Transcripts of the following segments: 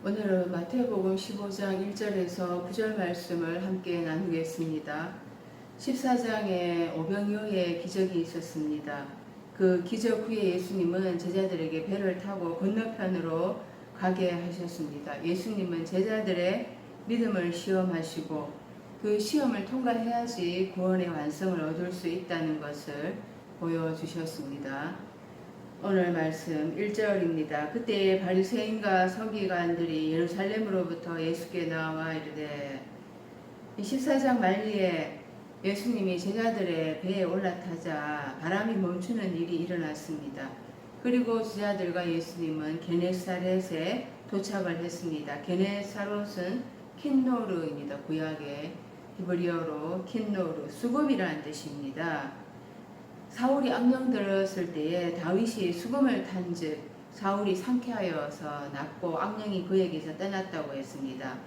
오늘은 마태복음 15장 1절에서 9절 말씀을 함께 나누겠습니다. 14장에 오병이어의 기적이 있었습니다. 그 기적 후에 예수님은 제자들에게 배를 타고 건너편으로 가게 하셨습니다. 예수님은 제자들의 믿음을 시험하시고 그 시험을 통과해야지 구원의 완성을 얻을 수 있다는 것을 보여주셨습니다. 오늘 말씀 1절입니다. 그때 바리새인과 서기관들이 예루살렘으로부터 예수께 나와 이르되 14장 말리에 예수님이 제자들의 배에 올라타자 바람이 멈추는 일이 일어났습니다. 그리고 제자들과 예수님은 게네사렛에 도착을 했습니다. 게네사롯은 킨노르입니다. 구약의 히브리어로 킨노르, 수금이라는 뜻입니다. 사울이 악령 들었을 때에 다윗이 수금을 탄즉 사울이 상쾌하여서 낫고 악령이 그에게서 떠났다고 했습니다.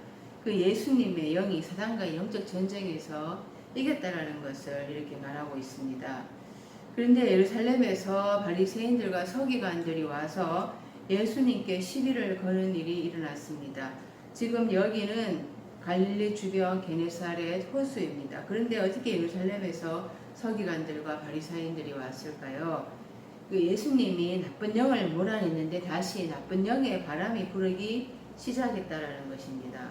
그 예수님의 영이 사단과의 영적 전쟁에서 이겼다라는 것을 이렇게 말하고 있습니다. 그런데 예루살렘에서 바리새인들과 서기관들이 와서 예수님께 시비를 거는 일이 일어났습니다. 지금 여기는 갈릴리 주변 게네사렛 호수입니다. 그런데 어떻게 예루살렘에서 서기관들과 바리새인들이 왔을까요? 그 예수님이 나쁜 영을 몰아냈는데 다시 나쁜 영의 바람이 부르기 시작했다라는 것입니다.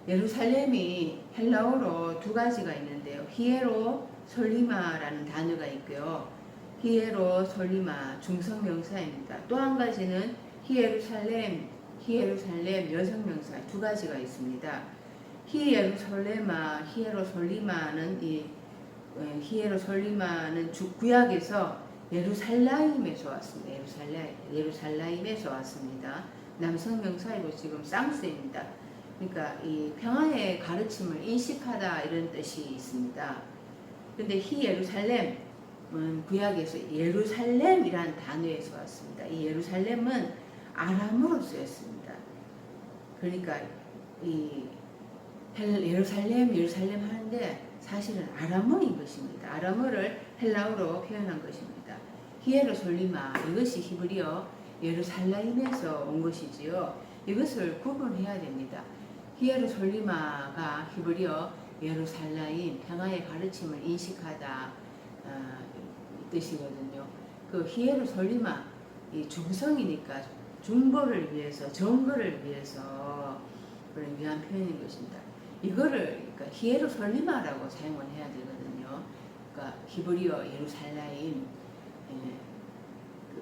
예루살렘이 헬라어로 두 가지가 있는데요. 히에로 솔리마라는 단어가 있고요. 히에로 솔리마 중성명사입니다. 또 한 가지는 히에루살렘 여성명사 두 가지가 있습니다. 히에로솔리마는 구약에서 예루살라임에서 왔습니다. 예루살라임에서 왔습니다. 남성명사이고 지금 쌍스입니다. 그러니까 이 평화의 가르침을 인식하다 이런 뜻이 있습니다. 그런데 예루살렘은 구약에서 예루살렘이라는 단어에서 왔습니다. 이 예루살렘은 아람어로 쓰였습니다. 그러니까 이 예루살렘 하는데 사실은 아람어인 것입니다. 아람어를 헬라어로 표현한 것입니다. 히에로솔리마 이것이 히브리어 예루살렘에서 온 것이지요. 이것을 구분해야 됩니다. 히에로솔리마가 히브리어 예루살렘 평화의 가르침을 인식하다 뜻이거든요. 그 히에로솔리마 이 중성이니까 중보를 위해서 정거를 위해서 그런 위한 표현인 것입니다. 이거를 그러니까 히에로솔리마라고 사용을 해야 되거든요. 그러니까 히브리어 예루살렘 그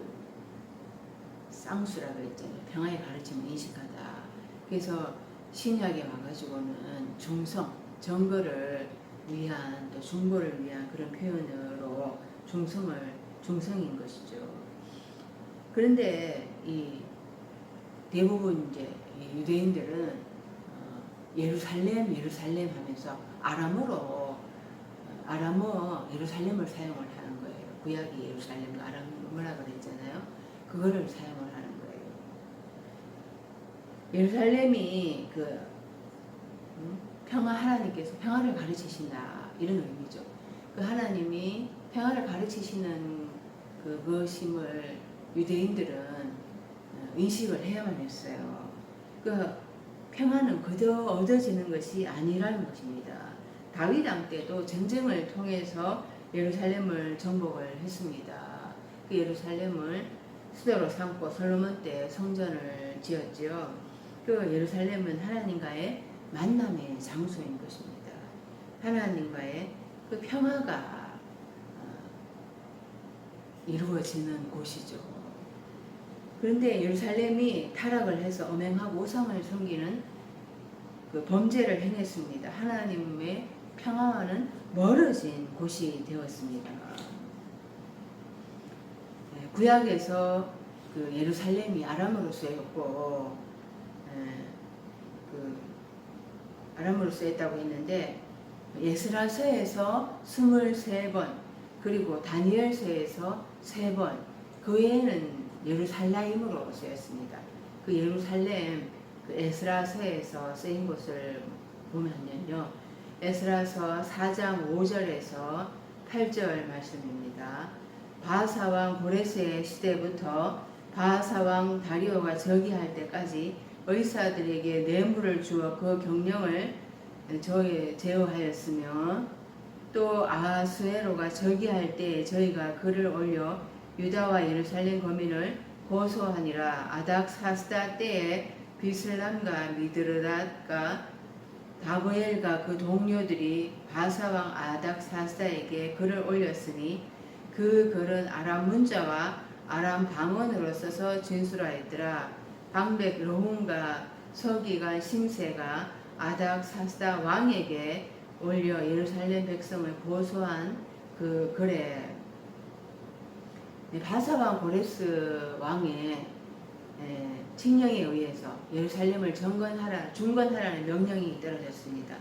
쌍수라고 했잖아요. 평화의 가르침을 인식하다. 그래서 신약에 와가지고는 중성, 정거를 위한 또 중보를 위한 그런 표현으로 중성인 것이죠. 그런데 이 대부분 이제 유대인들은 예루살렘 하면서 아람어 예루살렘을 사용을 하는 거예요. 구약이 예루살렘 아람어라 그랬잖아요. 그거를 사용을 하는 거예요. 예루살렘이 그 하나님께서 평화를 가르치신다 이런 의미죠. 그 하나님이 평화를 가르치시는 그것임을 유대인들은 인식을 해야만 했어요. 그 평화는 그저 얻어지는 것이 아니라는 것입니다. 다윗 왕 때도 전쟁을 통해서 예루살렘을 정복을 했습니다. 그 예루살렘을 수도로 삼고 솔로몬 때 성전을 지었지요. 그 예루살렘은 하나님과의 만남의 장소인 것입니다. 하나님과의 그 평화가 이루어지는 곳이죠. 그런데 예루살렘이 타락을 해서 엄행하고 우상을 섬기는 그 범죄를 행했습니다. 하나님의 평화와는 멀어진 곳이 되었습니다. 구약에서 그 예루살렘이 아람어로 쓰였고, 아람어로 쓰였다고 했는데, 에스라서에서 23번, 그리고 다니엘서에서 3번, 그 외에는 예루살라임으로 쓰였습니다. 그 예루살렘 그 에스라서에서 쓰인 것을 보면요. 에스라서 4장 5절에서 8절 말씀입니다. 바사왕 고레스의 시대부터 바하사 왕 다리오가 즉위할 때까지 의사들에게 뇌물을 주어 그 경영을 제어하였으며 또 아하수에로가 즉위할 때 저희가 글을 올려 유다와 예루살렘 거민을 고소하니라. 아닥사스다 때에 비슬람과 미드르닷과 다보엘과 그 동료들이 바사왕 아닥사스다에게 글을 올렸으니 그 글은 아람 문자와 아람 방언으로 써서 진술하였더라. 방백 르훔과 서기관 심세가 아닥사스다 왕에게 올려 예루살렘 백성을 고소한 그 글에 바사왕 고레스 왕의 칙령에 의해서 예루살렘을 중건하라는 명령이 떨어졌습니다.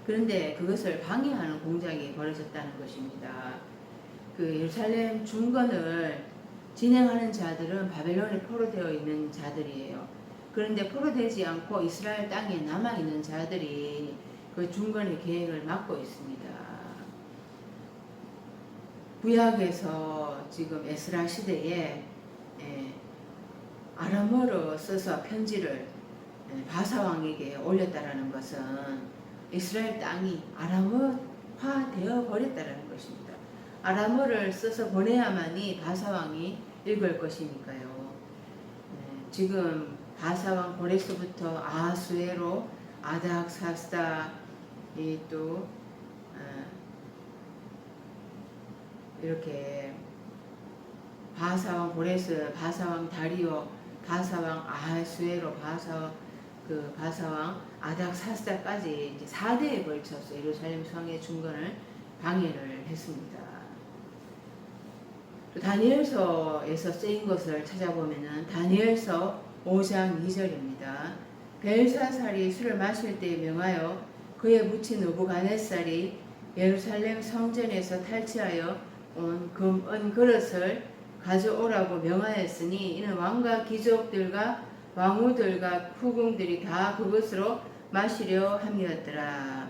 그런데 그것을 방해하는 공작이 벌어졌다는 것입니다. 그 예루살렘 중건을 진행하는 자들은 바벨론에 포로되어 있는 자들이에요. 그런데 포로되지 않고 이스라엘 땅에 남아있는 자들이 그 중건의 계획을 막고 있습니다. 구약에서 지금 에스라 시대에 아람어로 써서 편지를 바사왕에게 올렸다라는 것은 이스라엘 땅이 아람어화 되어 버렸다라는 것입니다. 아람어를 써서 보내야만이 바사왕이 읽을 것이니까요. 지금 바사왕 고레스부터 아하수에로 아닥사스다 또 이렇게 바사왕 고레스, 바사왕 다리오, 바사왕 아하수에로, 바사왕 아닥사스다까지 이제 4대에 걸쳐서 예루살렘 성의 중건을 방해를 했습니다. 또 다니엘서에서 쓰인 것을 찾아보면은 다니엘서 5장 2절입니다. 벨사살이 술을 마실 때에 명하여 그의 묻힌 느부갓네살이 예루살렘 성전에서 탈취하여 온 금, 은 그릇을 가져오라고 명하였으니 이는 왕과 귀족들과 왕후들과 후궁들이 다 그것으로 마시려 함이었더라.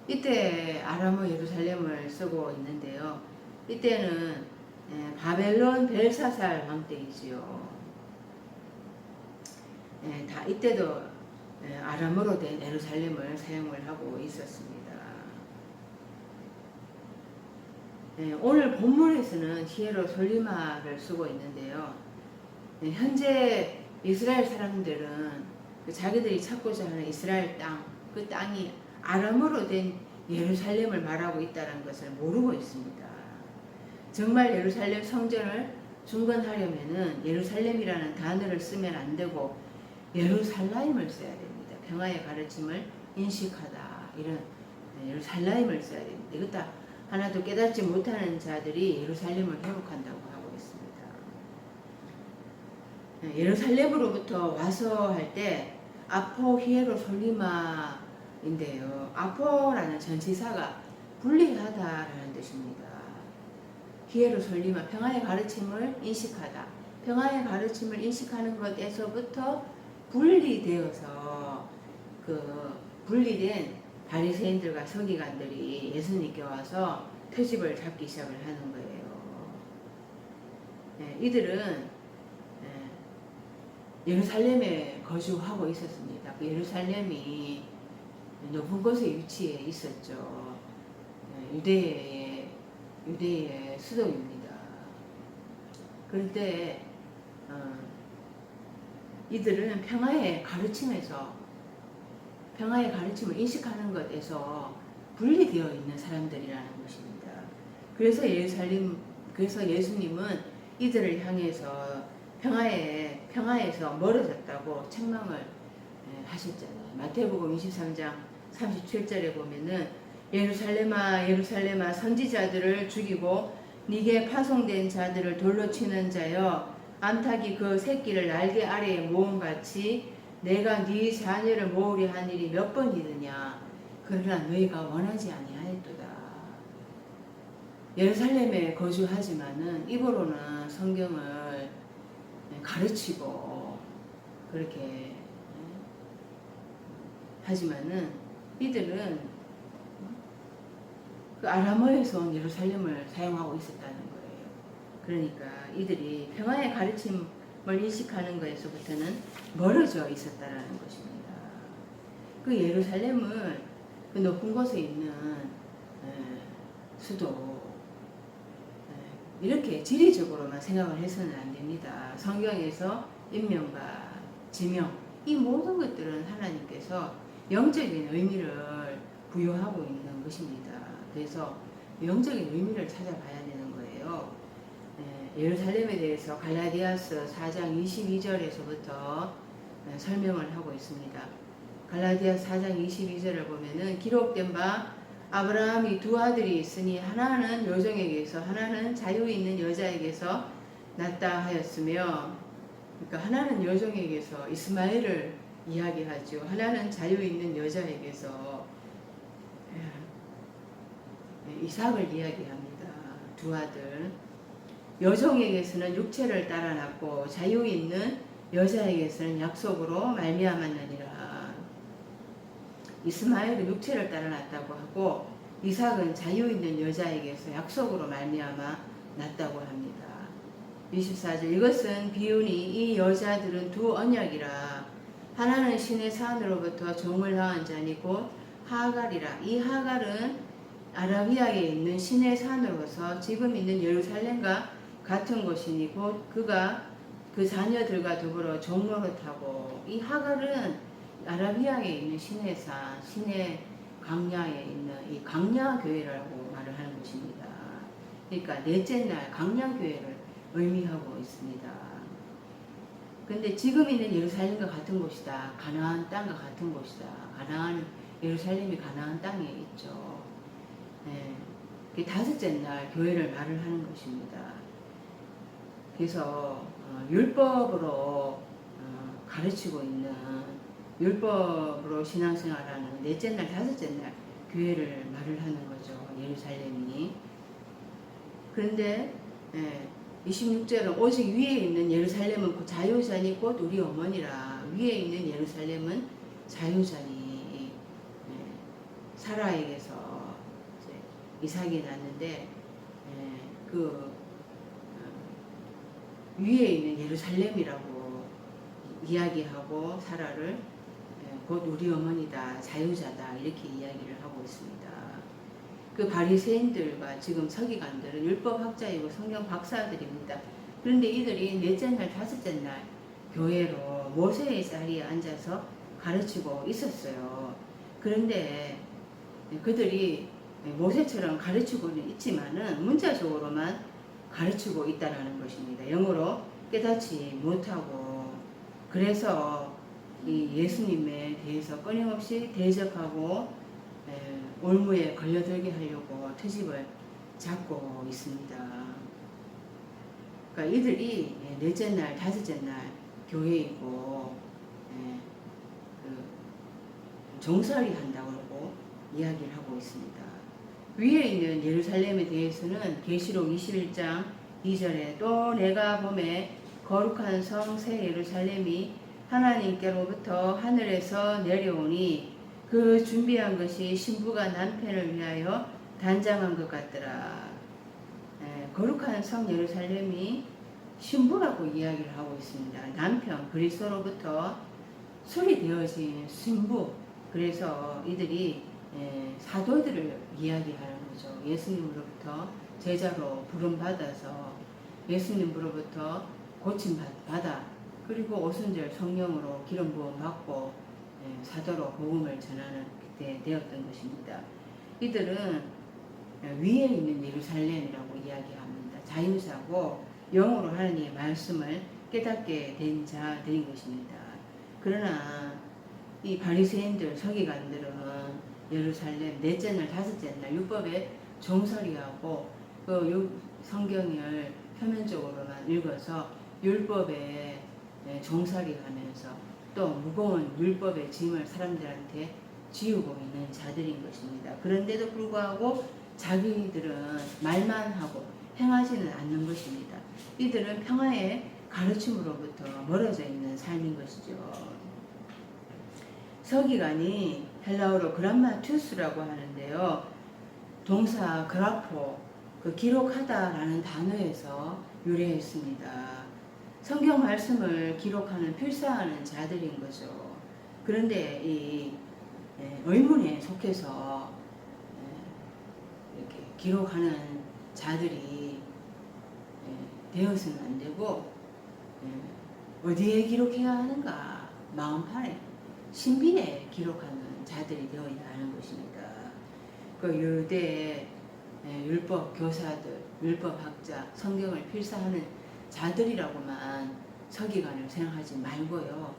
이때 아람어 예루살렘을 쓰고 있는데요. 이때는 바벨론 벨사살 왕 때이지요. 이때도 아람어로 된 예루살렘을 사용을 하고 있었습니다. 오늘 본문에서는 히에로솔리마를 쓰고 있는데요. 현재 이스라엘 사람들은 자기들이 찾고자 하는 이스라엘 땅, 그 땅이 아람어로 된 예루살렘을 말하고 있다는 것을 모르고 있습니다. 정말 예루살렘 성전을 중건하려면은 예루살렘이라는 단어를 쓰면 안 되고 예루살라임을 써야 됩니다. 평화의 가르침을 인식하다. 이런 예루살라임을 써야 됩니다. 이것 다 하나도 깨닫지 못하는 자들이 예루살렘을 회복한다고 하고 있습니다. 예루살렘으로부터 와서 할 때 아포 히에로솔리마인데요. 아포라는 전치사가 분리하다라는 뜻입니다. 히에로솔리마, 평화의 가르침을 인식하다. 평화의 가르침을 인식하는 것에서부터 분리되어서 분리된 바리새인들과 서기관들이 예수님께 와서 표집을 잡기 시작을 하는 거예요. 이들은 예루살렘에 거주하고 있었습니다. 그 예루살렘이 높은 곳에 위치해 있었죠. 유대의 수도입니다. 그런데 이들은 평화의 가르침을 인식하는 것에서 분리되어 있는 사람들이라는 것입니다. 그래서 예수님은 이들을 향해서 평화에서 멀어졌다고 책망을 하셨잖아요. 마태복음 23장 37절에 보면은 예루살렘아 예루살렘아 선지자들을 죽이고 네게 파송된 자들을 돌로 치는 자여 암탉이 그 새끼를 날개 아래에 모음같이 내가 네 자녀를 모으려 한 일이 몇 번이느냐. 그러나 너희가 원하지 아니하였도다. 예루살렘에 거주하지만은 입으로는 성경을 가르치고 그렇게 하지만은 이들은 그 아람어에서 온 예루살렘을 사용하고 있었다는 거예요. 그러니까 이들이 평화의 가르침을 인식하는 것에서부터는 멀어져 있었다라는 것입니다. 그 예루살렘은 그 높은 곳에 있는 수도, 이렇게 지리적으로만 생각을 해서는 안 됩니다. 성경에서 인명과 지명, 이 모든 것들은 하나님께서 영적인 의미를 부여하고 있는 것입니다. 그래서 영적인 의미를 찾아봐야 되는 거예요. 예루살렘에 대해서 갈라디아서 4장 22절에서부터 설명을 하고 있습니다. 갈라디아 4장 22절을 보면은 기록된 바 아브라함이 두 아들이 있으니 하나는 여종에게서 하나는 자유 있는 여자에게서 낳다 하였으며, 그러니까 하나는 여종에게서 이스마엘을 이야기하죠. 하나는 자유 있는 여자에게서 이삭을 이야기합니다. 두 아들. 여종에게서는 육체를 따라 낳고 자유 있는 여자에게서는 약속으로 말미암았느니라. 이스마엘은 육체를 따라 낳았다고 하고 이삭은 자유 있는 여자에게서 약속으로 말미암아 낳았다고 합니다. 24절 이것은 비유니 이 여자들은 두 언약이라. 하나는 신의 산으로부터 종을 낳은 자니 곧 하갈이라. 이 하갈은 아라비아에 있는 신의 산으로서 지금 있는 예루살렘과 같은 곳이니 곧 그가 그 자녀들과 더불어 종노릇하고, 이 하갈은 아라비아에 있는 신의 산, 신의 강야에 있는 이 강야교회라고 말을 하는 것입니다. 그러니까 넷째 날 강야교회를 의미하고 있습니다. 근데 지금 있는 예루살렘과 같은 곳이다. 가나안 땅과 같은 곳이다. 예루살렘이 가나안 땅에 있죠. 그 다섯째 날 교회를 말을 하는 것입니다. 그래서 율법으로 가르치고 있는, 율법으로 신앙생활하는 넷째 날, 다섯째 날 교회를 말을 하는 거죠. 예루살렘이. 그런데 26절은 오직 위에 있는 예루살렘은 곧 자유자니 곧 우리 어머니라. 위에 있는 예루살렘은 자유자니. 사라에게서 이삭이 낳는데 그 위에 있는 예루살렘이라고 이야기하고 사라를 곧 우리 어머니다, 자유자다, 이렇게 이야기를 하고 있습니다. 그 바리새인들과 지금 서기관들은 율법학자이고 성경 박사들입니다. 그런데 이들이 넷째 날, 다섯째 날 교회로 모세의 자리에 앉아서 가르치고 있었어요. 그런데 그들이 모세처럼 가르치고는 있지만은 문자적으로만 가르치고 있다는 것입니다. 영어로 깨닫지 못하고, 그래서 이 예수님에 대해서 끊임없이 대적하고 올무에 걸려들게 하려고 트집을 잡고 있습니다. 그러니까 이들이 넷째 날, 다섯째 날 교회이고 종살이 한다고 하고 이야기를 하고 있습니다. 위에 있는 예루살렘에 대해서는 계시록 21장 2절에 또 내가 보매 거룩한 성 새 예루살렘이 하나님께로부터 하늘에서 내려오니 그 준비한 것이 신부가 남편을 위하여 단장한 것 같더라. 거룩한 성 예루살렘이 신부라고 이야기를 하고 있습니다. 남편 그리스도로부터 수리되어진 신부. 그래서 이들이 사도들을 이야기하는 거죠. 예수님으로부터 제자로 부름받아서 예수님으로부터 고침받아 그리고 오순절 성령으로 기름 부음 받고 사도로 복음을 전하는 그때 되었던 것입니다. 이들은 위에 있는 예루살렘이라고 이야기합니다. 자유자고 영으로 하나님의 말씀을 깨닫게 된 자들인 것입니다. 그러나 이 바리새인들, 서기관들은 예루살렘 넷째 날, 다섯째 날 율법에 종살이하고 그 성경을 표면적으로만 읽어서 율법에 종살이하면서 또 무거운 율법의 짐을 사람들한테 지우고 있는 자들인 것입니다. 그런데도 불구하고 자기들은 말만 하고 행하지는 않는 것입니다. 이들은 평화의 가르침으로부터 멀어져 있는 삶인 것이죠. 서기관이 헬라어로 그람마투스라고 하는데요. 동사 그라포, 그 기록하다라는 단어에서 유래했습니다. 성경 말씀을 기록하는 필사하는 자들인 거죠. 그런데 이 의문에 속해서 이렇게 기록하는 자들이 되어서는 안 되고 어디에 기록해야 하는가? 마음판에 신비에 기록하는 자들이 되어야 하는 것입니다. 그 유대 율법 교사들, 율법학자, 성경을 필사하는 자들이라고만 서기관을 생각하지 말고요.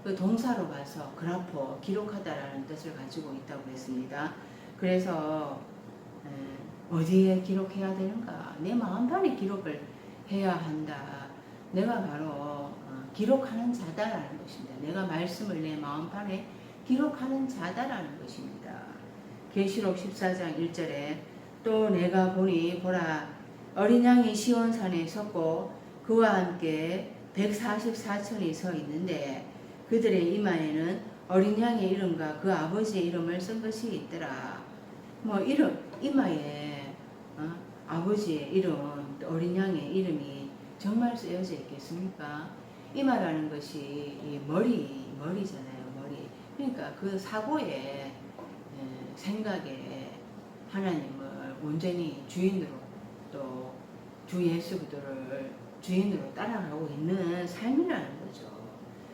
그 동사로 봐서 그라포, 기록하다라는 뜻을 가지고 있다고 했습니다. 그래서 어디에 기록해야 되는가? 내 마음판에 기록을 해야 한다. 내가 바로 기록하는 자다라는 것입니다. 내가 말씀을 내 마음판에 기록하는 자다라는 것입니다. 계시록 14장 1절에 또 내가 보니 보라 어린 양이 시온산에 섰고 그와 함께 144천이 서 있는데 그들의 이마에는 어린 양의 이름과 그 아버지의 이름을 쓴 것이 있더라. 뭐 이름 이마에 아버지의 이름, 어린 양의 이름이 정말 쓰여져 있겠습니까? 이마라는 것이 이 머리잖아요. 머리. 그러니까 그 사고에 생각에 하나님을 온전히 주인으로 또 주 예수 그리스도를 주인으로 따라가고 있는 삶이라는 거죠.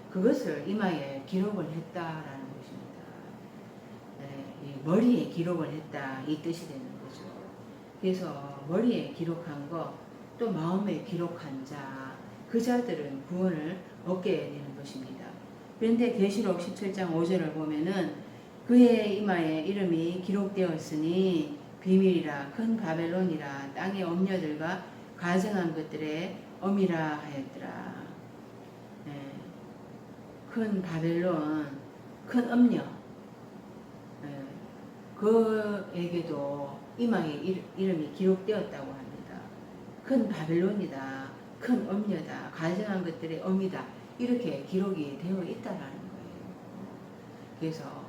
그것을 이마에 기록을 했다라는 것입니다. 이 머리에 기록을 했다 이 뜻이 되는 거죠. 그래서 머리에 기록한 것, 또 마음에 기록한 자, 그 자들은 구원을 얻게 되는 것입니다. 그런데 계시록 17장 5절을 보면은 그의 이마에 이름이 기록되었으니 비밀이라 큰 바벨론이라 땅의 엄녀들과 가증한 것들의 엄이라 하였더라. 큰 바벨론, 큰 엄녀, 그에게도 이마에 이름이 기록되었다고 합니다. 큰 바벨론이다, 큰 엄녀다, 가증한 것들의 엄이다, 이렇게 기록이 되어 있다라는 거예요. 그래서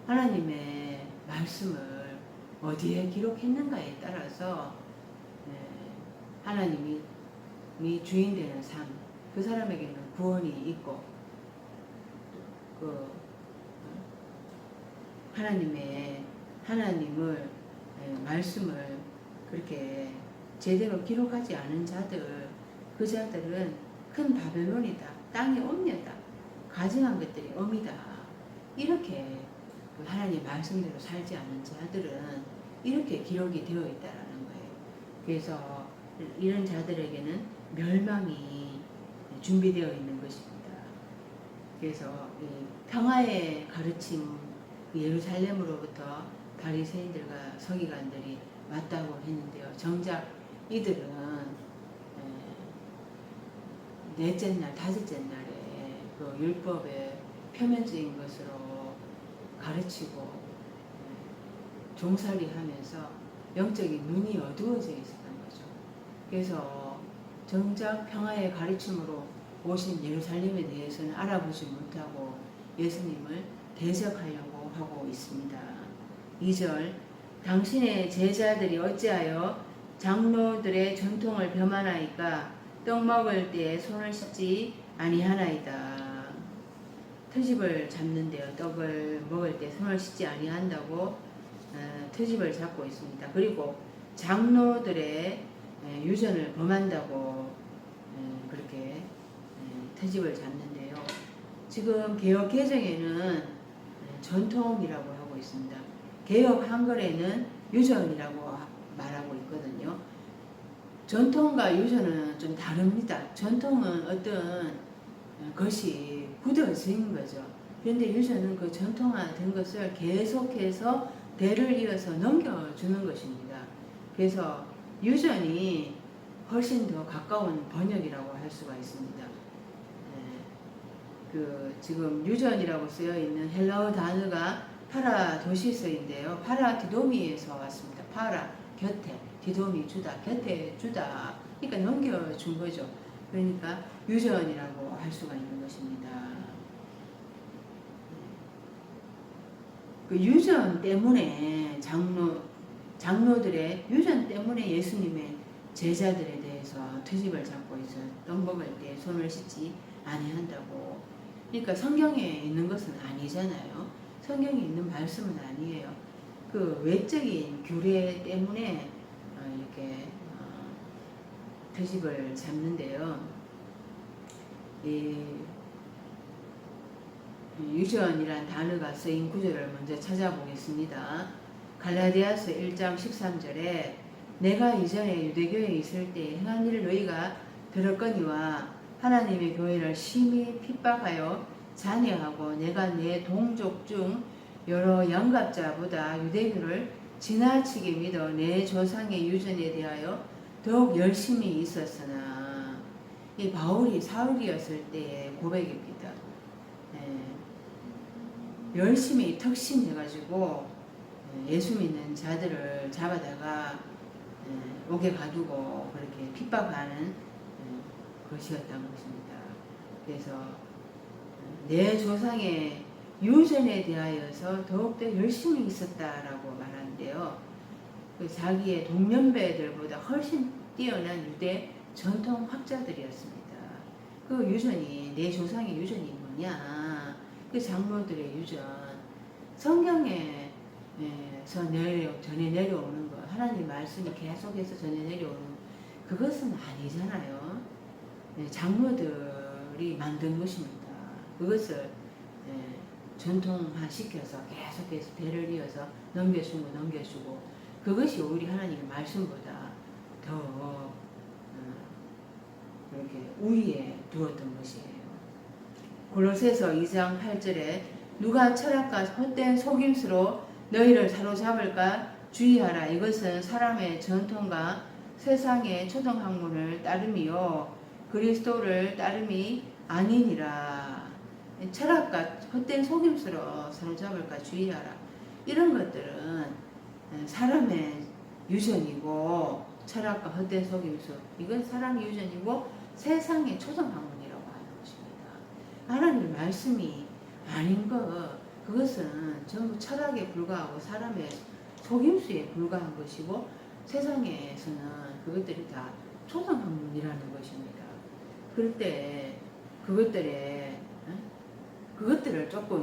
하나님의 말씀을 어디에 기록했는가에 따라서 하나님이 주인 되는 삶, 그 사람에게는 구원이 있고 그 하나님을 말씀을 그렇게 제대로 기록하지 않은 자들, 그 자들은 큰 바벨론이다, 땅의 엄녀다, 가증한 것들이 엄이다, 이렇게 하나님 말씀대로 살지 않은 자들은 이렇게 기록이 되어 있다라는 거예요. 그래서 이런 자들에게는 멸망이 준비되어 있는 것입니다. 그래서 이 평화의 가르침, 예루살렘으로부터 바리새인들과 서기관들이 왔다고 했는데요. 정작 이들은 넷째 날, 다섯째 날에 그 율법의 표면적인 것으로 가르치고 종살이 하면서 영적인 눈이 어두워져 있었던 거죠. 그래서 정작 평화의 가르침으로 오신 예루살렘에 대해서는 알아보지 못하고 예수님을 대적하려고 하고 있습니다. 2절 당신의 제자들이 어찌하여 장로들의 전통을 범하나이까 떡 먹을 때에 손을 씻지 아니하나이다. 트집을 잡는데요. 떡을 먹을 때 손을 씻지 아니한다고 트집을 잡고 있습니다. 그리고 장로들의 유전을 범한다고 그렇게 트집을 잡는데요. 지금 개혁 개정에는 전통이라고 하고 있습니다. 개혁 한글에는 유전이라고 말하고 있거든요. 전통과 유전은 좀 다릅니다. 전통은 어떤 것이 굳어진 거죠. 그런데 유전은 그 전통화된 것을 계속해서 대를 이어서 넘겨주는 것입니다. 그래서 유전이 훨씬 더 가까운 번역이라고 할 수가 있습니다. 지금 유전이라고 쓰여 있는 헬라어 단어가 파라도시스인데요. 파라디도미에서 왔습니다. 파라 곁에, 디도미 주다, 곁에 주다. 그러니까 넘겨준 거죠. 그러니까 유전이라고 할 수가 있는 것입니다. 그 유전 때문에 장로들의 유전 때문에 예수님의 제자들에 대해서 들어서 트집을 잡고 있어 떡 먹을 때 손을 씻지 아니한다고. 그러니까 성경에 있는 것은 아니잖아요. 성경에 있는 말씀은 아니에요. 그 외적인 규례 때문에 이렇게 트집을 잡는데요. 이 유전이란 단어가 쓰인 구절을 먼저 찾아보겠습니다. 갈라디아서 1장 13절에 내가 이전에 유대교에 있을 때 행한 일을 너희가 들었거니와 하나님의 교회를 심히 핍박하여 잔해하고 내가 내 동족 중 여러 영갑자보다 유대교를 지나치게 믿어 내 조상의 유전에 대하여 더욱 열심히 있었으나. 이 바울이 사울이었을 때의 고백입니다. 열심히 특심해가지고 예수 믿는 자들을 잡아다가 옥에 가두고 그렇게 핍박하는 것이었던 것입니다. 그래서 내 조상의 유전에 대하여서 더욱더 열심히 있었다라고 말하는데요. 그 자기의 동년배들보다 훨씬 뛰어난 유대 전통학자들이었습니다. 그 유전이, 내 조상의 유전이 뭐냐? 그 장로들의 유전, 성경에서 전해 내려오는 것, 하나님 말씀이 계속해서 전해 내려오는 그것은 아니잖아요. 장로들이 만든 것입니다. 그것을 전통화시켜서 계속해서 대를 이어서 넘겨주고 그것이 오히려 하나님의 말씀보다 더 이렇게 우위에 두었던 것이에요. 골로새서 2장 8절에 누가 철학과 헛된 속임수로 너희를 사로잡을까 주의하라. 이것은 사람의 전통과 세상의 초등학문을 따름이요 그리스도를 따름이 아니니라. 철학과 헛된 속임수로 사로잡을까 주의하라. 이런 것들은 사람의 유전이고, 철학과 헛된 속임수, 이건 사람의 유전이고 세상의 초등학문이라고 하는 것입니다. 하나님의 말씀이 아닌 것, 그것은 전부 철학에 불과하고 사람의 속임수에 불과한 것이고 세상에서는 그것들이 다 초등학문이라는 것입니다. 그럴 때 그것들을 쫓고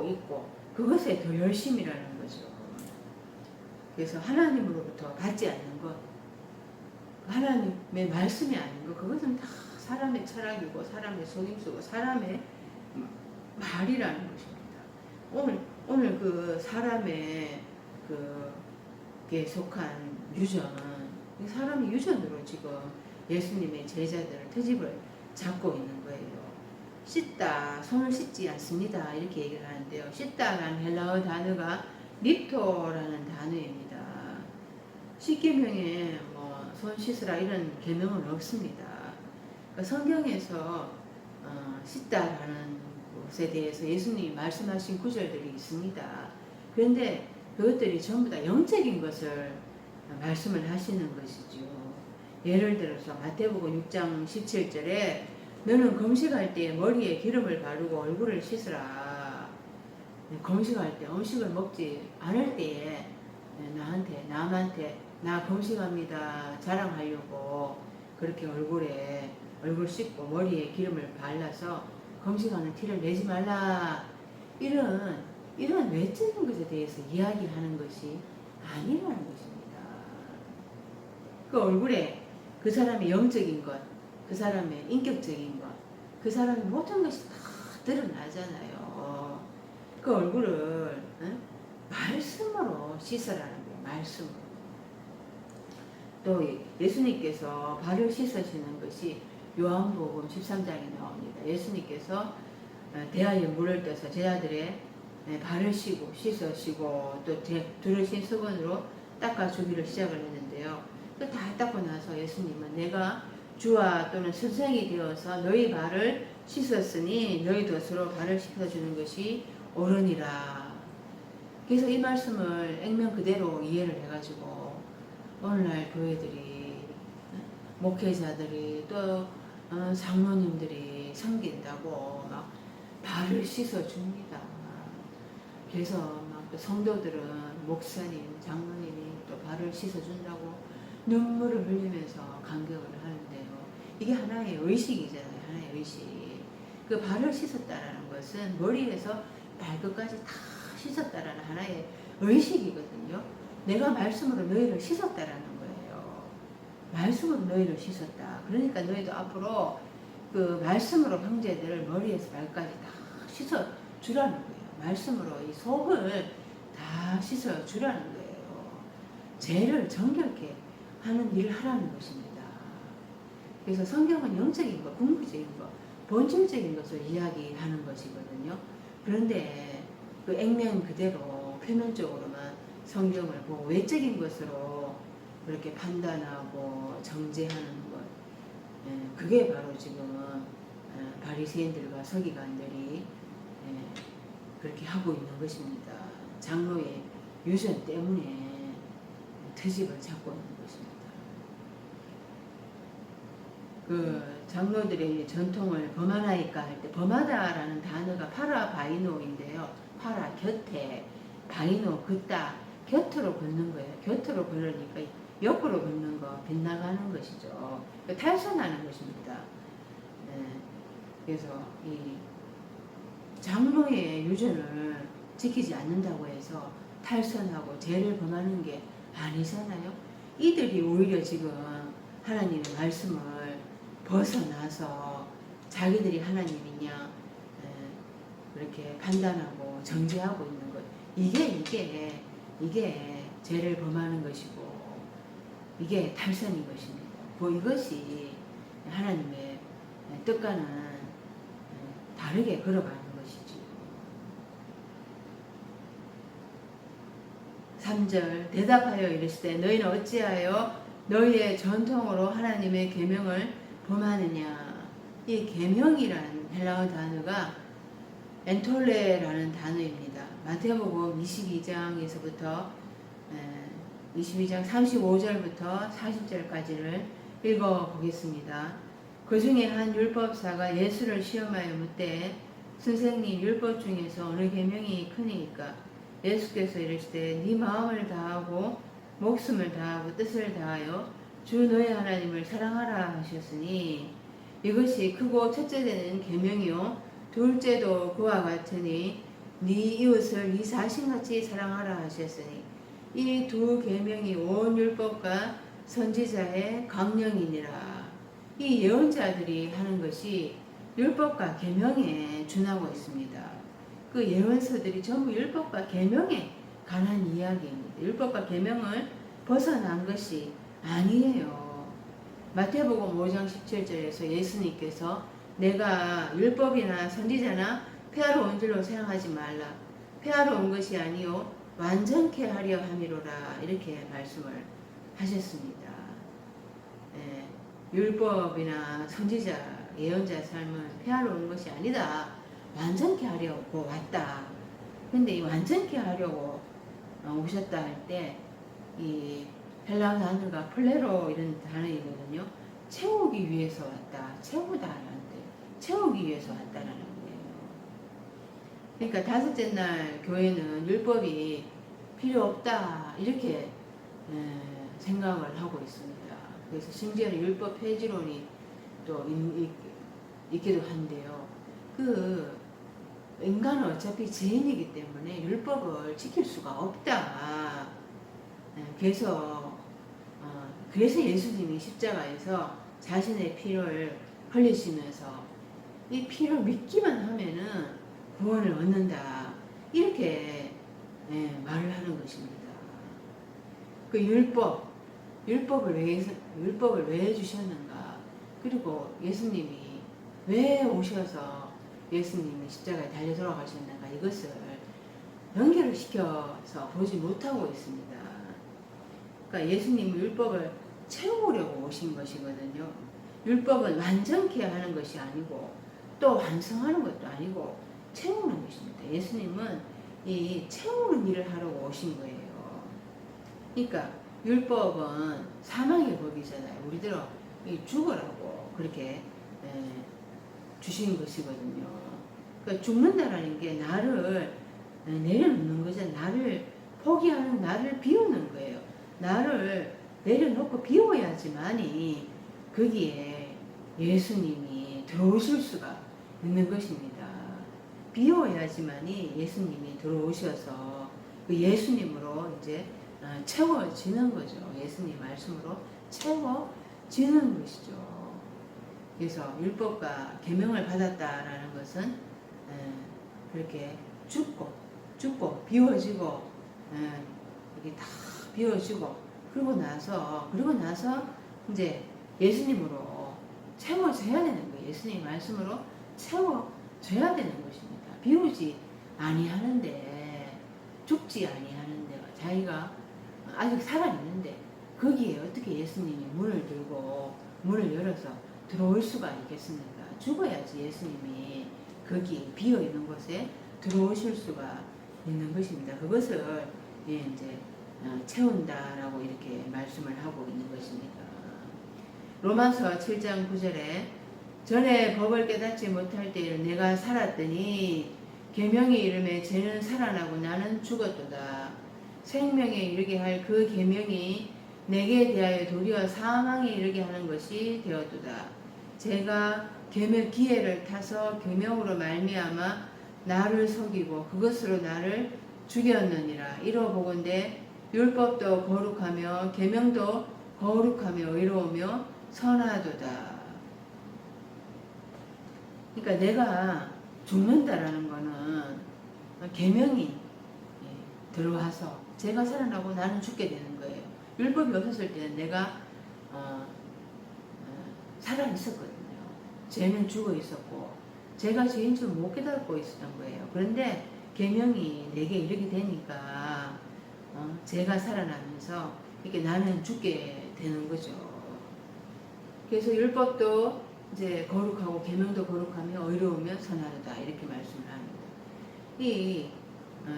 있고 그것에 더 열심이라는 거죠. 그래서 하나님으로부터 받지 않는 것, 하나님의 말씀이 아닌 것, 그것은 다 사람의 철학이고 사람의 속임수고 사람의 말이라는 것입니다. 오늘 그 사람의 그게 속한 유전, 사람의 유전으로 지금 예수님의 제자들을 트집을 잡고 있는 거예요. 씻다, 손을 씻지 않습니다. 이렇게 얘기를 하는데요. 씻다라는 헬라어 단어가 립토라는 단어입니다. 십계명에 손 씻으라 이런 계명은 없습니다. 그러니까 성경에서 씻다라는 것에 대해서 예수님이 말씀하신 구절들이 있습니다. 그런데 그것들이 전부 다 영적인 것을 말씀을 하시는 것이죠. 예를 들어서 마태복음 6장 17절에 너는 금식할 때 머리에 기름을 바르고 얼굴을 씻으라. 금식할 때 음식을 먹지 않을 때에 남한테 나 금식합니다 자랑하려고 그렇게 얼굴 씻고 머리에 기름을 발라서 금식하는 티를 내지 말라. 이런 외적인 것에 대해서 이야기하는 것이 아니라는 것입니다. 그 얼굴에 그 사람의 영적인 것, 그 사람의 인격적인 것, 그 사람의 모든 것이 다 드러나잖아요. 그 얼굴을 말씀으로 씻으라는 거예요. 말씀으로. 또 예수님께서 발을 씻으시는 것이 요한복음 13장에 나옵니다. 예수님께서 대하에 물을 떠서 제자들의 발을 씻으시고 또 두르신 수건으로 닦아주기를 시작을 했는데요. 또 다 닦고 나서 예수님은 내가 주와 또는 선생이 되어서 너희 발을 씻었으니 너희도 서로 발을 씻어주는 것이 옳으니라. 그래서 이 말씀을 액면 그대로 이해를 해가지고 오늘날 교회들이, 목회자들이 또 장로님들이 섬긴다고 막 발을 씻어줍니다. 그래서 막 또 성도들은 목사님, 장로님이 또 발을 씻어준다고 눈물을 흘리면서 간격을 하는데요. 이게 하나의 의식이잖아요. 하나의 의식. 그 발을 씻었다라는 것은 머리에서 발끝까지 다 씻었다라는 하나의 의식이거든요. 내가 말씀으로 너희를 씻었다라는 거예요. 말씀으로 너희를 씻었다. 그러니까 너희도 앞으로 그 말씀으로 형제들을 머리에서 발까지 다 씻어 주라는 거예요. 말씀으로 이 속을 다 씻어 주라는 거예요. 죄를 정결케 하는 일을 하라는 것입니다. 그래서 성경은 영적인 것, 궁극적인 것, 본질적인 것을 이야기하는 것이거든요. 그런데 그 액면 그대로 표면적으로만 성경을 보고 외적인 것으로 그렇게 판단하고 정죄하는 것, 그게 바로 지금 바리새인들과 서기관들이 그렇게 하고 있는 것입니다. 장로의 유전 때문에 트집을 잡고 있는 것입니다. 그 장로들의 전통을 범하나이까 할 때 범하다라는 단어가 파라바이노인데요. 파라 곁에, 바이노 긋다, 곁으로 걷는 거예요. 곁으로 걸으니까 옆으로 걷는 거, 빗나가는 것이죠. 탈선하는 것입니다. 그래서 이 장로의 유전을 지키지 않는다고 해서 탈선하고 죄를 범하는 게 아니잖아요. 이들이 오히려 지금 하나님의 말씀을 벗어나서 자기들이 하나님이냐 그렇게 판단하고 정죄하고 있는 것, 이게 죄를 범하는 것이고 이게 탈선인 것입니다. 이것이 하나님의 뜻과는 다르게 걸어가는 것이죠. 3절 대답하여 이르시되 너희는 어찌하여 너희의 전통으로 하나님의 계명을 범하느냐. 이 계명이라는 헬라어 단어가 엔톨레라는 단어입니다. 마태복음 22장에서부터 22장 35절부터 40절까지를 읽어보겠습니다. 그 중에 한 율법사가 예수를 시험하여 묻되 선생님 율법 중에서 어느 계명이 크니까? 예수께서 이르시되 네 마음을 다하고 목숨을 다하고 뜻을 다하여 주 너의 하나님을 사랑하라 하셨으니 이것이 크고 첫째 되는 계명이요 둘째도 그와 같으니 네 이웃을 네 자신같이 사랑하라 하셨으니 이 두 계명이 온 율법과 선지자의 강령이니라. 이 예언자들이 하는 것이 율법과 계명에 준하고 있습니다. 그 예언서들이 전부 율법과 계명에 관한 이야기입니다. 율법과 계명을 벗어난 것이 아니에요. 마태복음 5장 17절에서 예수님께서 내가 율법이나 선지자나 폐하러 온 줄로 생각하지 말라. 폐하러 온 것이 아니요 완전케 하려 함이로라. 이렇게 말씀을 하셨습니다. 율법이나 선지자, 예언자 삶은 폐하러 온 것이 아니다. 완전케 하려고 왔다. 근데 이 완전케 하려고 오셨다 할 때 이 헬라어 단어가 플레로 이런 단어이거든요. 채우기 위해서 왔다. 채우다라는 뜻. 채우기 위해서 왔다라는 거예요. 그러니까 다섯째 날 교회는 율법이 필요 없다. 이렇게 생각을 하고 있습니다. 그래서 심지어는 율법 폐지론이 또 있기도 한데요. 그 인간은 어차피 죄인이기 때문에 율법을 지킬 수가 없다. 그래서 예수님이 십자가에서 자신의 피를 흘리시면서 이 피를 믿기만 하면은 구원을 얻는다. 이렇게 말을 하는 것입니다. 그 율법을 왜 해주셨는가? 그리고 예수님이 왜 오셔서 예수님이 십자가에 달려 돌아가셨는가? 이것을 연결을 시켜서 보지 못하고 있습니다. 그러니까 예수님은 율법을 채우려고 오신 것이거든요. 율법은 완전케 하는 것이 아니고 또 완성하는 것도 아니고 채우는 것입니다. 예수님은 이 채우는 일을 하려고 오신 거예요. 그러니까 율법은 사망의 법이잖아요. 우리들은 죽으라고 그렇게 주신 것이거든요. 그러니까 죽는다라는 게 나를 내려놓는 거죠. 나를 포기하는, 나를 비우는 거예요. 나를 내려놓고 비워야지만이 거기에 예수님이 들어오실 수가 있는 것입니다. 비워야지만이 예수님이 들어오셔서 그 예수님으로 이제 채워지는 거죠. 예수님 말씀으로 채워지는 것이죠. 그래서 율법과 계명을 받았다라는 것은 그렇게 죽고 비워지고 이게 다 비워지고 그러고 나서 이제 예수님으로 채워져야 되는 거예요. 예수님 말씀으로 채워져야 되는 것입니다. 비우지 아니하는데, 죽지 아니하는데, 자기가 아직 살아있는데 거기에 어떻게 예수님이 문을 열어서 들어올 수가 있겠습니까? 죽어야지 예수님이 거기 비어있는 곳에 들어오실 수가 있는 것입니다. 그것을 이제 채운다라고 이렇게 말씀을 하고 있는 것입니다. 로마서 7장 9절에 전에 법을 깨닫지 못할 때에 내가 살았더니 계명이 이름에 죄는 살아나고 나는 죽었도다. 생명에 이르게 할 그 계명이 내게 대하여 도리어 사망에 이르게 하는 것이 되었도다. 제가 계명 기회를 타서 계명으로 말미암아 나를 속이고 그것으로 나를 죽였느니라. 이러보건대 율법도 거룩하며 계명도 거룩하며 의로우며 선하도다. 그러니까 내가 죽는다라는 거는 계명이 들어와서 제가 살아나고 나는 죽게 되는 거예요. 율법이 없었을 때는 내가 살아 있었거든요. 죄는 죽어 있었고 제가 죄인 줄 못 깨닫고 있었던 거예요. 그런데 계명이 내게 이르게 되니까 제가 살아나면서 이렇게 나는 죽게 되는 거죠. 그래서 율법도 이제 거룩하고 계명도 거룩하며 의로우며 선하다 이렇게 말씀을 합니다. 이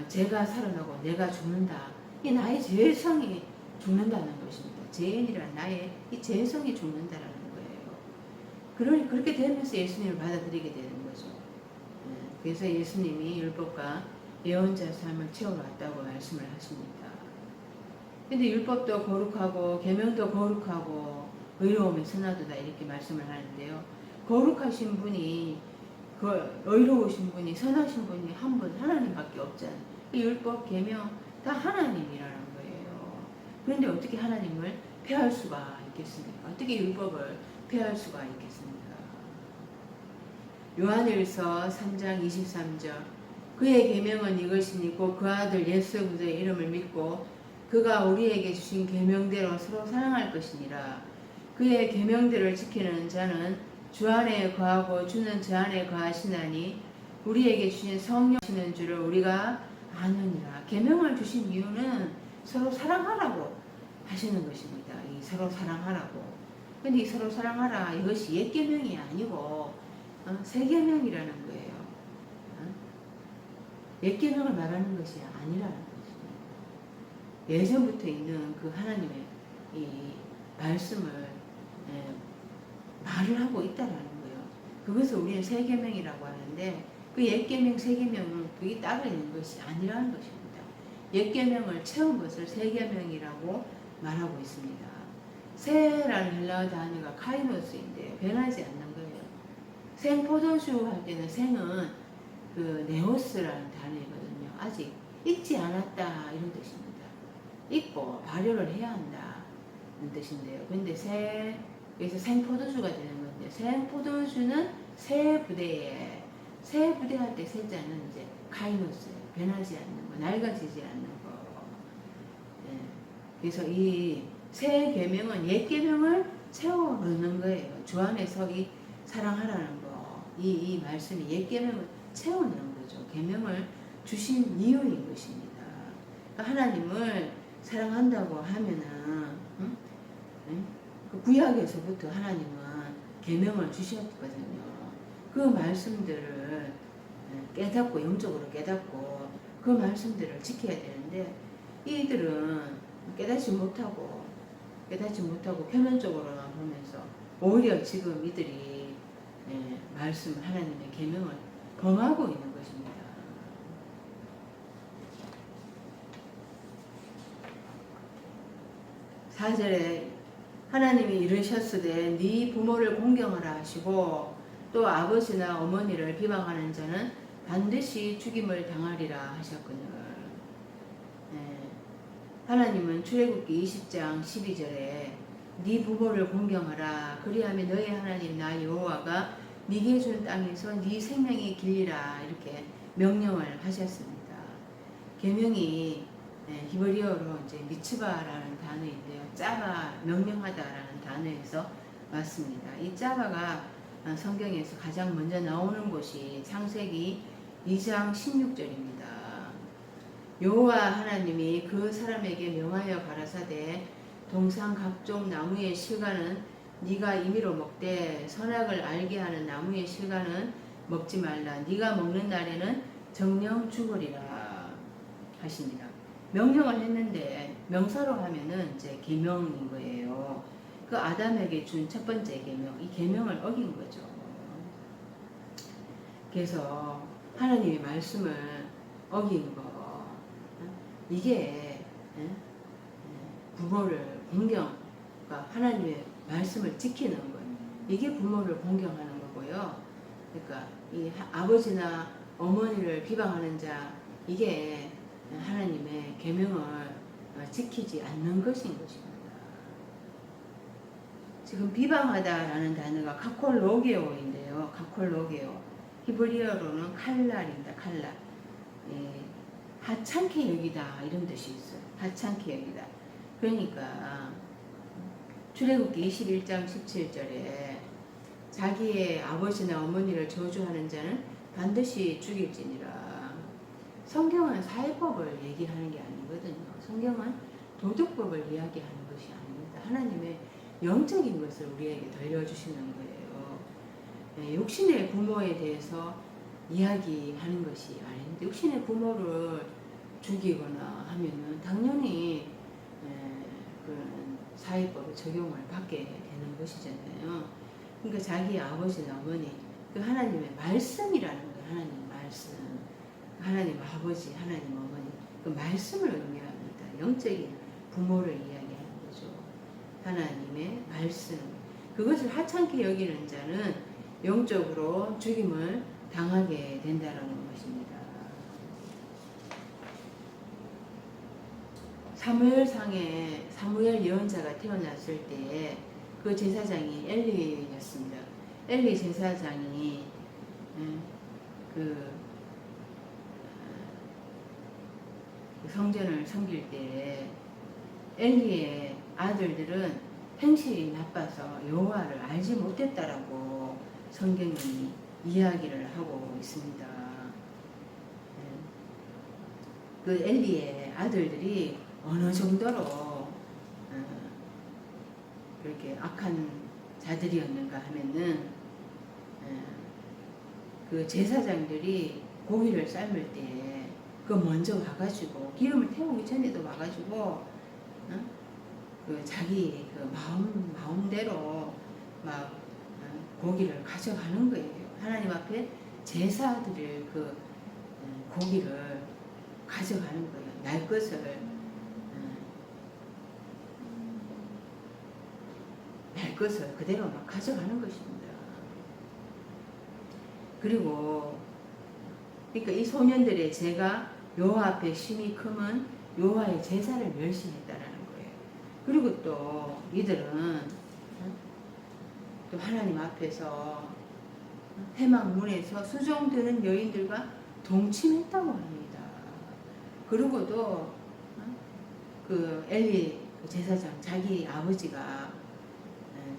제가 살아나고 내가 죽는다. 이 나의 죄성이 죽는다는 것입니다. 죄인이란 나의 이 죄성이 죽는다라는 거예요. 그렇게 되면서 예수님을 받아들이게 되는 거죠. 그래서 예수님이 율법과 예언자 삶을 채우러 왔다고 말씀을 하십니다. 근데 율법도 거룩하고 계명도 거룩하고 의로우면 선하도다 이렇게 말씀을 하는데요. 거룩하신 분이 의로우신 분이 선하신 분이 한 분 하나님밖에 없잖아요. 이 율법 계명 다 하나님이라는 거예요. 그런데 어떻게 하나님을 폐할 수가 있겠습니까? 어떻게 율법을 폐할 수가 있겠습니까? 요한일서 3장 23절 그의 계명은 이것이니 곧 그 아들 예수 그리스도의 이름을 믿고 그가 우리에게 주신 계명대로 서로 사랑할 것이니라. 그의 계명대를 지키는 자는 주 안에 거하고 주는 저 안에 거하시나니 우리에게 주신 성령이시는 줄을 우리가 아느니라. 계명을 주신 이유는 서로 사랑하라고 하시는 것입니다. 이 서로 사랑하라고. 근데 이 서로 사랑하라 이것이 옛 계명이 아니고 새 계명이라는 거예요. 옛 계명을 말하는 것이 아니라는 것입니다. 예전부터 있는 그 하나님의 이 말씀을 말을 하고 있다라는 거예요. 그것을 우리는 새 계명이라고 하는데 그 옛 계명, 새 계명은 그게 따로 있는 것이 아니라는 것입니다. 옛 계명을 채운 것을 새 계명이라고 말하고 있습니다. 새라는 헬라어 단어가 카이노스인데 변하지 않는 거예요. 생 포도주 할 때는 생은 그 네오스라는 단어이거든요. 아직 익지 않았다 이런 뜻입니다. 익고 발효를 해야 한다는 뜻인데요. 근데 그래서 생포도주가 되는 건데 생포도주는 새 부대 할 때 새자는 이제 카이노스예요. 변하지 않는 거, 낡아지지 않는 거. 네. 그래서 이 새 계명은 옛 계명을 채워 넣는 거예요. 주 안에서 이 사랑하라는 거, 이 말씀이 옛 계명을 채워 넣는 거죠. 계명을 주신 이유인 것입니다. 그러니까 하나님을 사랑한다고 하면은 그 구약에서부터 하나님은 계명을 주셨거든요. 그 말씀들을 깨닫고 영적으로 깨닫고 그 말씀들을 지켜야 되는데 이들은 깨닫지 못하고 표면적으로만 보면서 오히려 지금 이들이 말씀 하나님의 계명을 범하고 있는 것입니다. 4절에 하나님이 이르셨으되 네 부모를 공경하라 하시고 또 아버지나 어머니를 비방하는 자는 반드시 죽임을 당하리라 하셨거늘. 하나님은 출애굽기 20장 12절에 네 부모를 공경하라 그리하면 너의 하나님 나 여호와가 네게 준 땅에서 네 생명이 길리라 이렇게 명령을 하셨습니다. 계명이 히브리어로 이제 미츠바라는 단어인데요. 짜바 명령하다라는 단어에서 왔습니다. 이 짜바가 성경에서 가장 먼저 나오는 곳이 창세기 2장 16절입니다. 여호와 하나님이 그 사람에게 명하여 가라사대 동산 각종 나무의 실과는 네가 임의로 먹되 선악을 알게 하는 나무의 실과는 먹지 말라. 네가 먹는 날에는 정령 죽으리라 하십니다. 명령을 했는데 명사로 하면은 이제 계명인 거예요. 그 아담에게 준 첫 번째 계명, 이 계명을 어긴 거죠. 그래서 하나님의 말씀을 어긴 거. 이게 부모를 공경, 그러니까 하나님의 말씀을 지키는 거예요. 이게 부모를 공경하는 거고요. 그러니까 이 아버지나 어머니를 비방하는 자, 이게 하나님의 계명을 지키지 않는 것인 것입니다. 지금 비방하다라는 단어가 카콜로게오인데요. 카콜로게오. 히브리어로는 칼날입니다. 칼날. 하찮게 여기다 이런 뜻이 있어요. 하찮게 여기다. 그러니까 출애굽기 21장 17절에 자기의 아버지나 어머니를 저주하는 자는 반드시 죽일지니라. 성경은 사회법을 얘기하는 게 아니거든요. 성경은 도덕법을 이야기하는 것이 아닙니다. 하나님의 영적인 것을 우리에게 들려주시는 거예요. 육신의 부모에 대해서 이야기하는 것이 아닌데 육신의 부모를 죽이거나 하면은 당연히 그런 사회법의 적용을 받게 되는 것이잖아요. 그러니까 자기 아버지나 어머니, 그 하나님의 말씀이라는 거예요. 하나님 말씀, 하나님 아버지, 하나님 어머니, 그 말씀을 의미합니다. 영적인 부모를 이야기하는 거죠. 하나님의 말씀, 그것을 하찮게 여기는 자는 영적으로 죽임을 당하게 된다는 것입니다. 사무엘상에 사무엘 예언자가 태어났을 때 그 제사장이 엘리였습니다. 엘리 제사장이 그 성전을 섬길 때 엘리의 아들들은 행실이 나빠서 여호와를 알지 못했다라고 성경이 이야기를 하고 있습니다. 그 엘리의 아들들이 어느 정도로 그렇게 악한 자들이었는가 하면은 그 제사장들이 고기를 삶을 때 그 먼저 와가지고 기름을 태우기 전에도 와가지고 그 자기 그 마음대로 막 고기를 가져가는 거예요. 하나님 앞에 제사 드릴 그 고기를 가져가는 거예요. 날 것을 그대로 막 가져가는 것입니다. 그리고 그러니까 이 소년들의 죄가 여호와 앞에 심히 크면 여호와의 제사를 멸시했다라는 거예요. 그리고 또 이들은 또 하나님 앞에서 회막문에서 수종드는 여인들과 동침했다고 합니다. 그리고도 그 엘리 제사장 자기 아버지가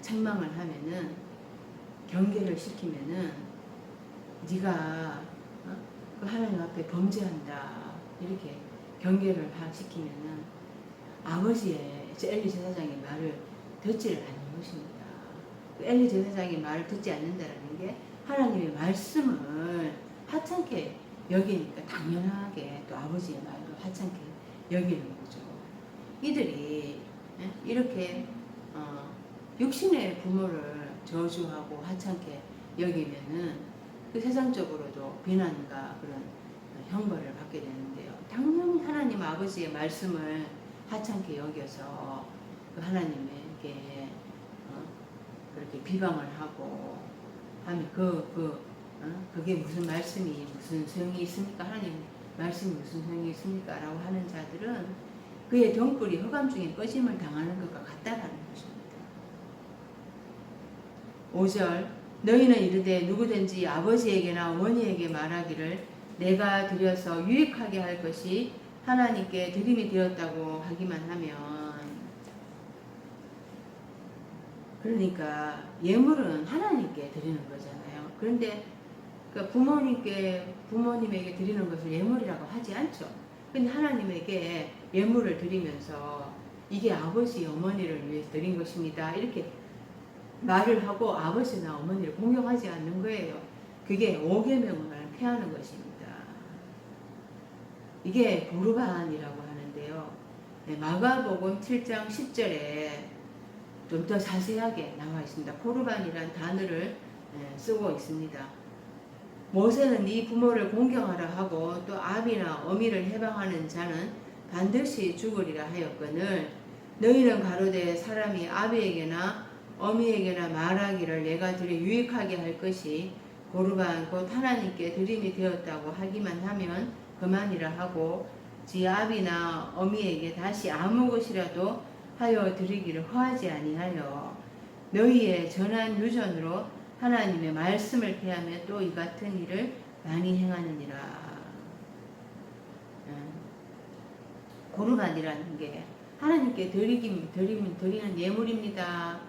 책망을 하면은 경계를 시키면은 네가 그 하나님 앞에 범죄한다 이렇게 경계를 시키면은 아버지의 엘리 제사장의 말을 듣지를 않는 것입니다. 그 엘리 제사장의 말을 듣지 않는다는 게 하나님의 말씀을 하찮게 여기니까 당연하게 또 아버지의 말도 하찮게 여기는 거죠. 이들이 이렇게 육신의 부모를 저주하고 하찮게 여기면은 그 세상적으로도 비난과 그런 형벌을 받게 되는데요. 당연히 하나님 아버지의 말씀을 하찮게 여겨서 그 하나님에게 그렇게 비방을 하고 하면 그게 무슨 말씀이 무슨 소용이 있습니까? 하나님 말씀이 무슨 소용이 있습니까? 라고 하는 자들은 그의 등불이 흑암 중에 꺼짐을 당하는 것과 같다라는 것입니다. 5절 너희는 이르되 누구든지 아버지에게나 어머니에게 말하기를 내가 드려서 유익하게 할 것이 하나님께 드림이 되었다고 하기만 하면, 그러니까 예물은 하나님께 드리는 거잖아요. 그런데 그 부모님에게 드리는 것을 예물이라고 하지 않죠. 근데 하나님에게 예물을 드리면서 이게 아버지 어머니를 위해서 드린 것입니다, 이렇게 말을 하고 아버지나 어머니를 공경하지 않는 거예요. 그게 5계명을 폐하는 것입니다. 이게 고르반이라고 하는데요. 네, 마가복음 7장 10절에 좀 더 자세하게 나와 있습니다. 고르반이란 단어를 쓰고 있습니다. 모세는 네 부모를 공경하라 하고 또 아비나 어미를 해방하는 자는 반드시 죽으리라 하였거늘 너희는 가로되 사람이 아비에게나 어미에게나 말하기를 내가 드려 유익하게 할 것이 고르반 곧 하나님께 드림이 되었다고 하기만 하면 그만이라 하고 지 아비나 어미에게 다시 아무 것이라도 하여 드리기를 허하지 아니하여 너희의 전한 유전으로 하나님의 말씀을 폐하며 또 이 같은 일을 많이 행하느니라. 고르반이라는 게 하나님께 드리는 예물입니다.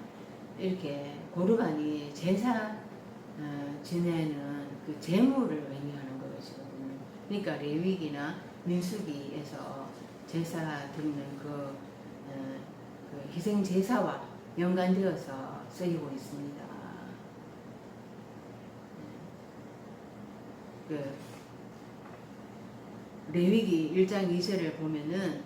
이렇게 고르반이 제사 지내는 그 제물을 의미하는 것이거든요. 그러니까 레위기나 민수기에서 제사 드리는 그 희생 제사와 연관되어서 쓰이고 있습니다. 그 레위기 1장 2절을 보면은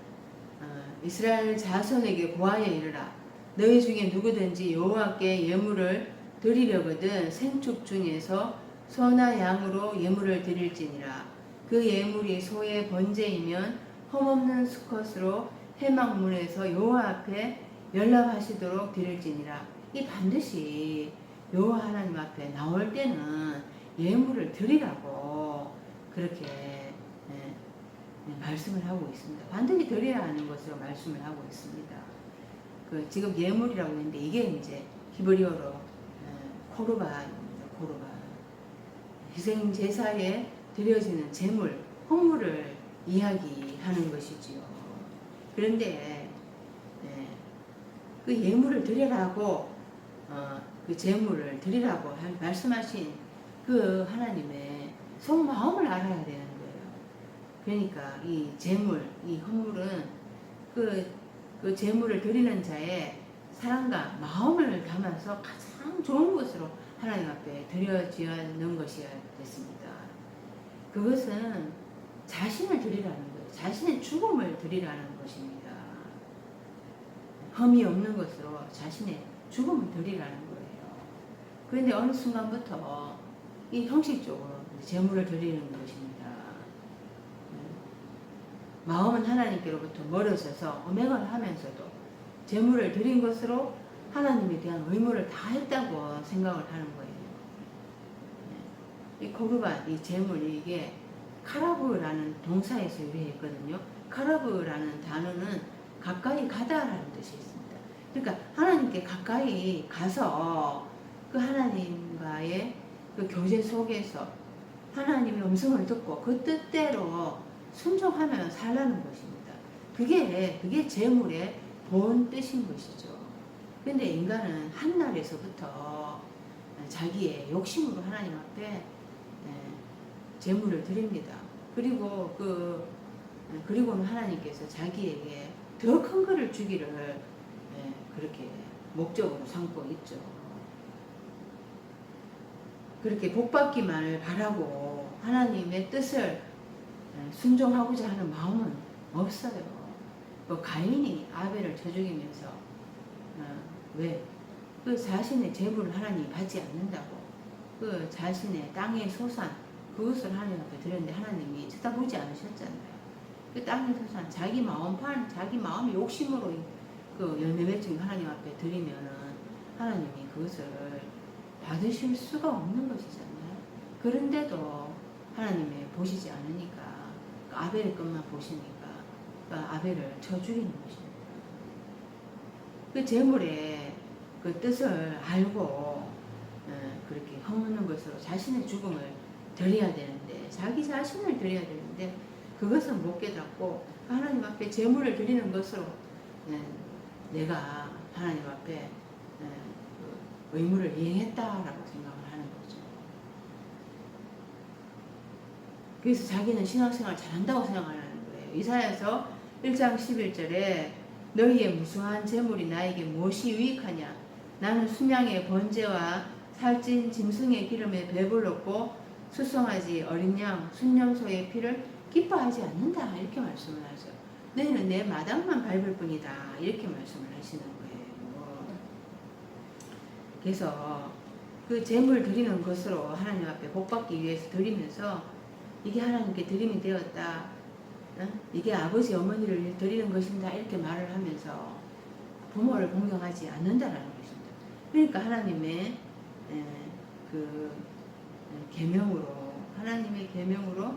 이스라엘 자손에게 고하여 이르라 너희 중에 누구든지 여호와께 예물을 드리려거든 생축 중에서 소나 양으로 예물을 드릴지니라 그 예물이 소의 번제이면 흠없는 수컷으로 회막문에서 여호와 앞에 연락하시도록 드릴지니라. 이 반드시 여호와 하나님 앞에 나올 때는 예물을 드리라고 그렇게 말씀을 하고 있습니다. 반드시 드려야 하는 것으로 말씀을 하고 있습니다. 지금 예물이라고 했는데 이게 이제 히브리어로 코르반입니다. 코르반. 희생 제사에 드려지는 제물, 헌물을 이야기하는 것이지요. 그런데 그 예물을 드리라고 그 제물을 드리라고 말씀하신 그 하나님의 속마음을 알아야 되는 거예요. 그러니까 이 제물, 이 헌물은 그 제물을 드리는 자의 사랑과 마음을 담아서 가장 좋은 것으로 하나님 앞에 드려지는 것이어야 됐습니다. 그것은 자신을 드리라는 거예요. 자신의 죽음을 드리라는 것입니다. 흠이 없는 것으로 자신의 죽음을 드리라는 거예요. 그런데 어느 순간부터 이 형식적으로 제물을 드리는 것입니다. 마음은 하나님께로부터 멀어져서 음행을 하면서도 제물을 드린 것으로 하나님에 대한 의무를 다 했다고 생각을 하는 거예요. 이 코르반, 이 제물이 이게 카라브라는 동사에서 유래했거든요. 카라브라는 단어는 가까이 가다라는 뜻이 있습니다. 그러니까 하나님께 가까이 가서 그 하나님과의 그 교제 속에서 하나님의 음성을 듣고 그 뜻대로 순종하며 살라는 것입니다. 그게 제물의 본 뜻인 것이죠. 그런데 인간은 한날에서부터 자기의 욕심으로 하나님 앞에 제물을 드립니다. 그리고는 하나님께서 자기에게 더 큰 것을 주기를 그렇게 목적으로 삼고 있죠. 그렇게 복받기만을 바라고 하나님의 뜻을 순종하고자 하는 마음은 없어요. 가인이 아벨을 쳐 죽이면서 왜? 그 자신의 제물을 하나님이 받지 않는다고 그 자신의 땅의 소산 그것을 하나님 앞에 드렸는데 하나님이 쳐다보지 않으셨잖아요. 그 땅의 소산 자기 마음의 욕심으로 그 열매 맺힌 하나님 앞에 드리면은 하나님이 그것을 받으실 수가 없는 것이잖아요. 그런데도 하나님이 보시지 않으니까 그 아벨의 것만 보시니까 그 아벨을 쳐 죽이는 것입니다. 그 제물의 그 뜻을 알고 그렇게 허무는 것으로 자신의 죽음을 드려야 되는데, 자기 자신을 드려야 되는데 그것은 못 깨닫고 하나님 앞에 제물을 드리는 것으로 내가 하나님 앞에 그 의무를 이행했다라고 생각을 하는 거죠. 그래서 자기는 신앙생활 잘한다고 생각하는 거예요. 이사야서 1장 11절에 너희의 무수한 제물이 나에게 무엇이 유익하냐? 나는 순양의 번제와 살찐 짐승의 기름에 배불렀고 수송아지 어린 양 순염소의 피를 기뻐하지 않는다, 이렇게 말씀을 하죠. 너희는 내 마당만 밟을 뿐이다, 이렇게 말씀을 하시는 거예요. 그래서 그 제물 드리는 것으로 하나님 앞에 복받기 위해서 드리면서 이게 하나님께 드림이 되었다, 이게 아버지 어머니를 드리는 것입니다, 이렇게 말을 하면서 부모를 공경하지 않는다라는 것입니다. 그러니까 하나님의 그 계명으로, 하나님의 계명으로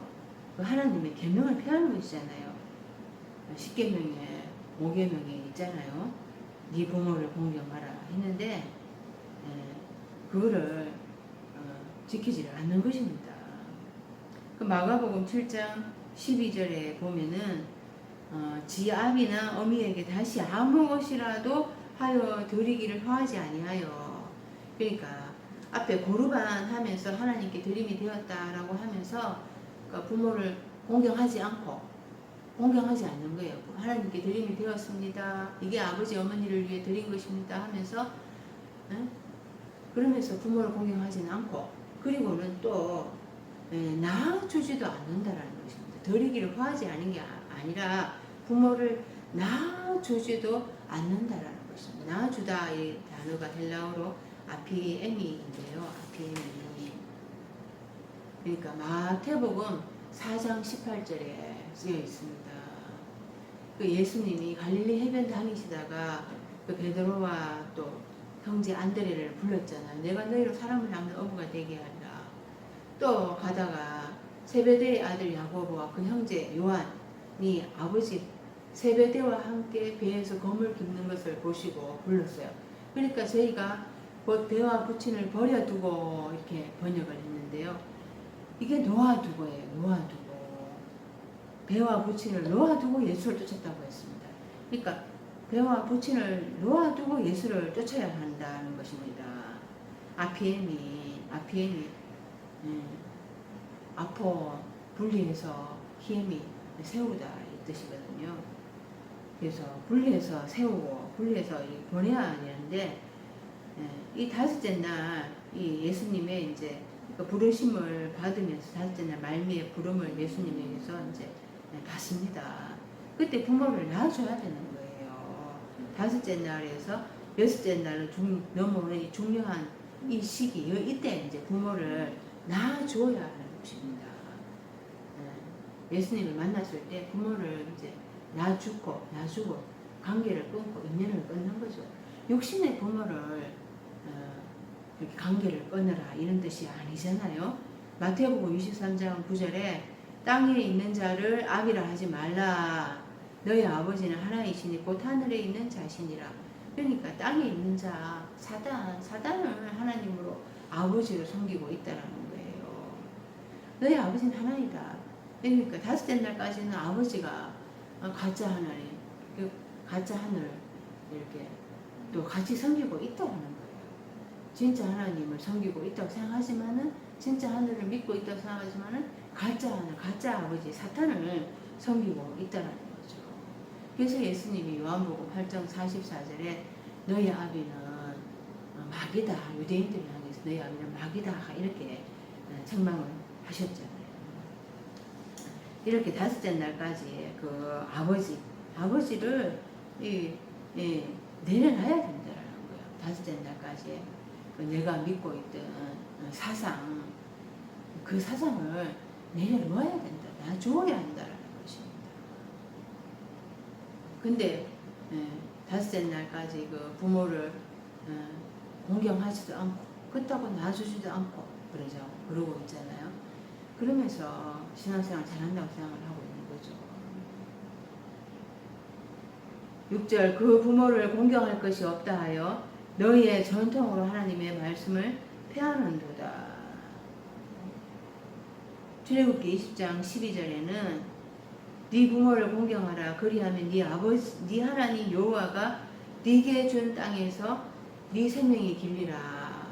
그 하나님의 계명을 폐하는 것이잖아요. 10계명에 5계명에 있잖아요. 네 부모를 공경하라 했는데 그거를 지키지를 않는 것입니다. 그 마가복음 7장 12절에 보면은 지 아비나 어미에게 다시 아무 것이라도 하여 드리기를 허하지 아니하여, 그러니까 앞에 고르반 하면서 하나님께 드림이 되었다라고 하면서 그러니까 부모를 공경하지 않는 거예요. 하나님께 드림이 되었습니다, 이게 아버지 어머니를 위해 드린 것입니다 하면서 그러면서 부모를 공경하지는 않고, 그리고는 또 낳아주지도 않는다라는 것입니다. 드리기를 허하지 않은 게 아니라 부모를 낳아주지도 않는다라는 것입니다. 낳아주다, 이 단어가 헬라어로 아피에미인데요. 아피에미. 그러니까 마태복음 4장 18절에 쓰여 있습니다. 그 예수님이 갈릴리 해변 다니시다가 그 베드로와 또 형제 안드레를 불렀잖아요. 내가 너희로 사람을 낳는 어부가 되게 하리라. 또 가다가 세베대의 아들 야고보와 그 형제 요한이 아버지 세베대와 함께 배에서 검을 깁는 것을 보시고 불렀어요. 그러니까 저희가 곧 배와 부친을 버려두고 이렇게 번역을 했는데요. 이게 놓아두고예요. 놓아두고. 배와 부친을 놓아두고 예수를 쫓았다고 했습니다. 그러니까 배와 부친을 놓아두고 예수를 쫓아야 한다는 것입니다. 아피엠이 아포 분리해서 히엠이 세우다 이 뜻이거든요. 그래서 분리해서 세우고 분리해서 보내야 되는데, 이 다섯째 날 이 예수님의 이제 그 부르심을 받으면서 다섯째 날 말미에 부름을 예수님에게서 이제 받습니다. 그때 부모를 낳아줘야 되는 거예요. 다섯째 날에서 여섯째 날로 넘어오는 이 중요한 이 시기, 이때 이제 부모를 낳아줘야 하는 것입니다. 예수님을 만났을 때 부모를 이제 놔주고 관계를 끊고 인연을 끊는 거죠. 육신의 부모를 이렇게 관계를 끊으라 이런 뜻이 아니잖아요. 마태복음 23장 9절에 땅에 있는 자를 아비라 하지 말라. 너희 아버지는 하나이시니 곧 하늘에 있는 자시니라. 그러니까 땅에 있는 자 사단을 하나님으로 아버지로 섬기고 있다라는 거예요. 너희 아버지는 하나이다. 그러니까 다섯째 날까지는 아버지가 가짜 하나님, 그 가짜 하늘 이렇게 또 같이 섬기고 있다는 거예요. 진짜 하나님을 섬기고 있다고 생각하지만은, 진짜 하늘을 믿고 있다고 생각하지만은 가짜 하늘, 가짜 아버지 사탄을 섬기고 있다는 거죠. 그래서 예수님이 요한복음 8장 44절에 너희 아비는 마귀다, 유대인들을 향해서 너희 아비는 마귀다 이렇게 책망을 하셨잖아요. 이렇게 다섯째 날까지 그 아버지를 내려놔야 된다는 거예요. 다섯째 날까지 그 내가 믿고 있던 사상, 그 사상을 내려놓아야 된다, 놔줘야 한다는 것입니다. 근데 5째 날까지 그 부모를 공경하지도 않고 그렇다고 놔주지도 않고 그러고 있잖아요. 그러면서 신앙생활 잘한다고 생각을 하고 있는 거죠. 6절 그 부모를 공경할 것이 없다 하여 너희의 전통으로 하나님의 말씀을 폐하는도다. 출애굽기 20장 12절에는 네 부모를 공경하라 그리하면 네 아버지 네 하나님 여호와가 네게 준 땅에서 네 생명이 길리라.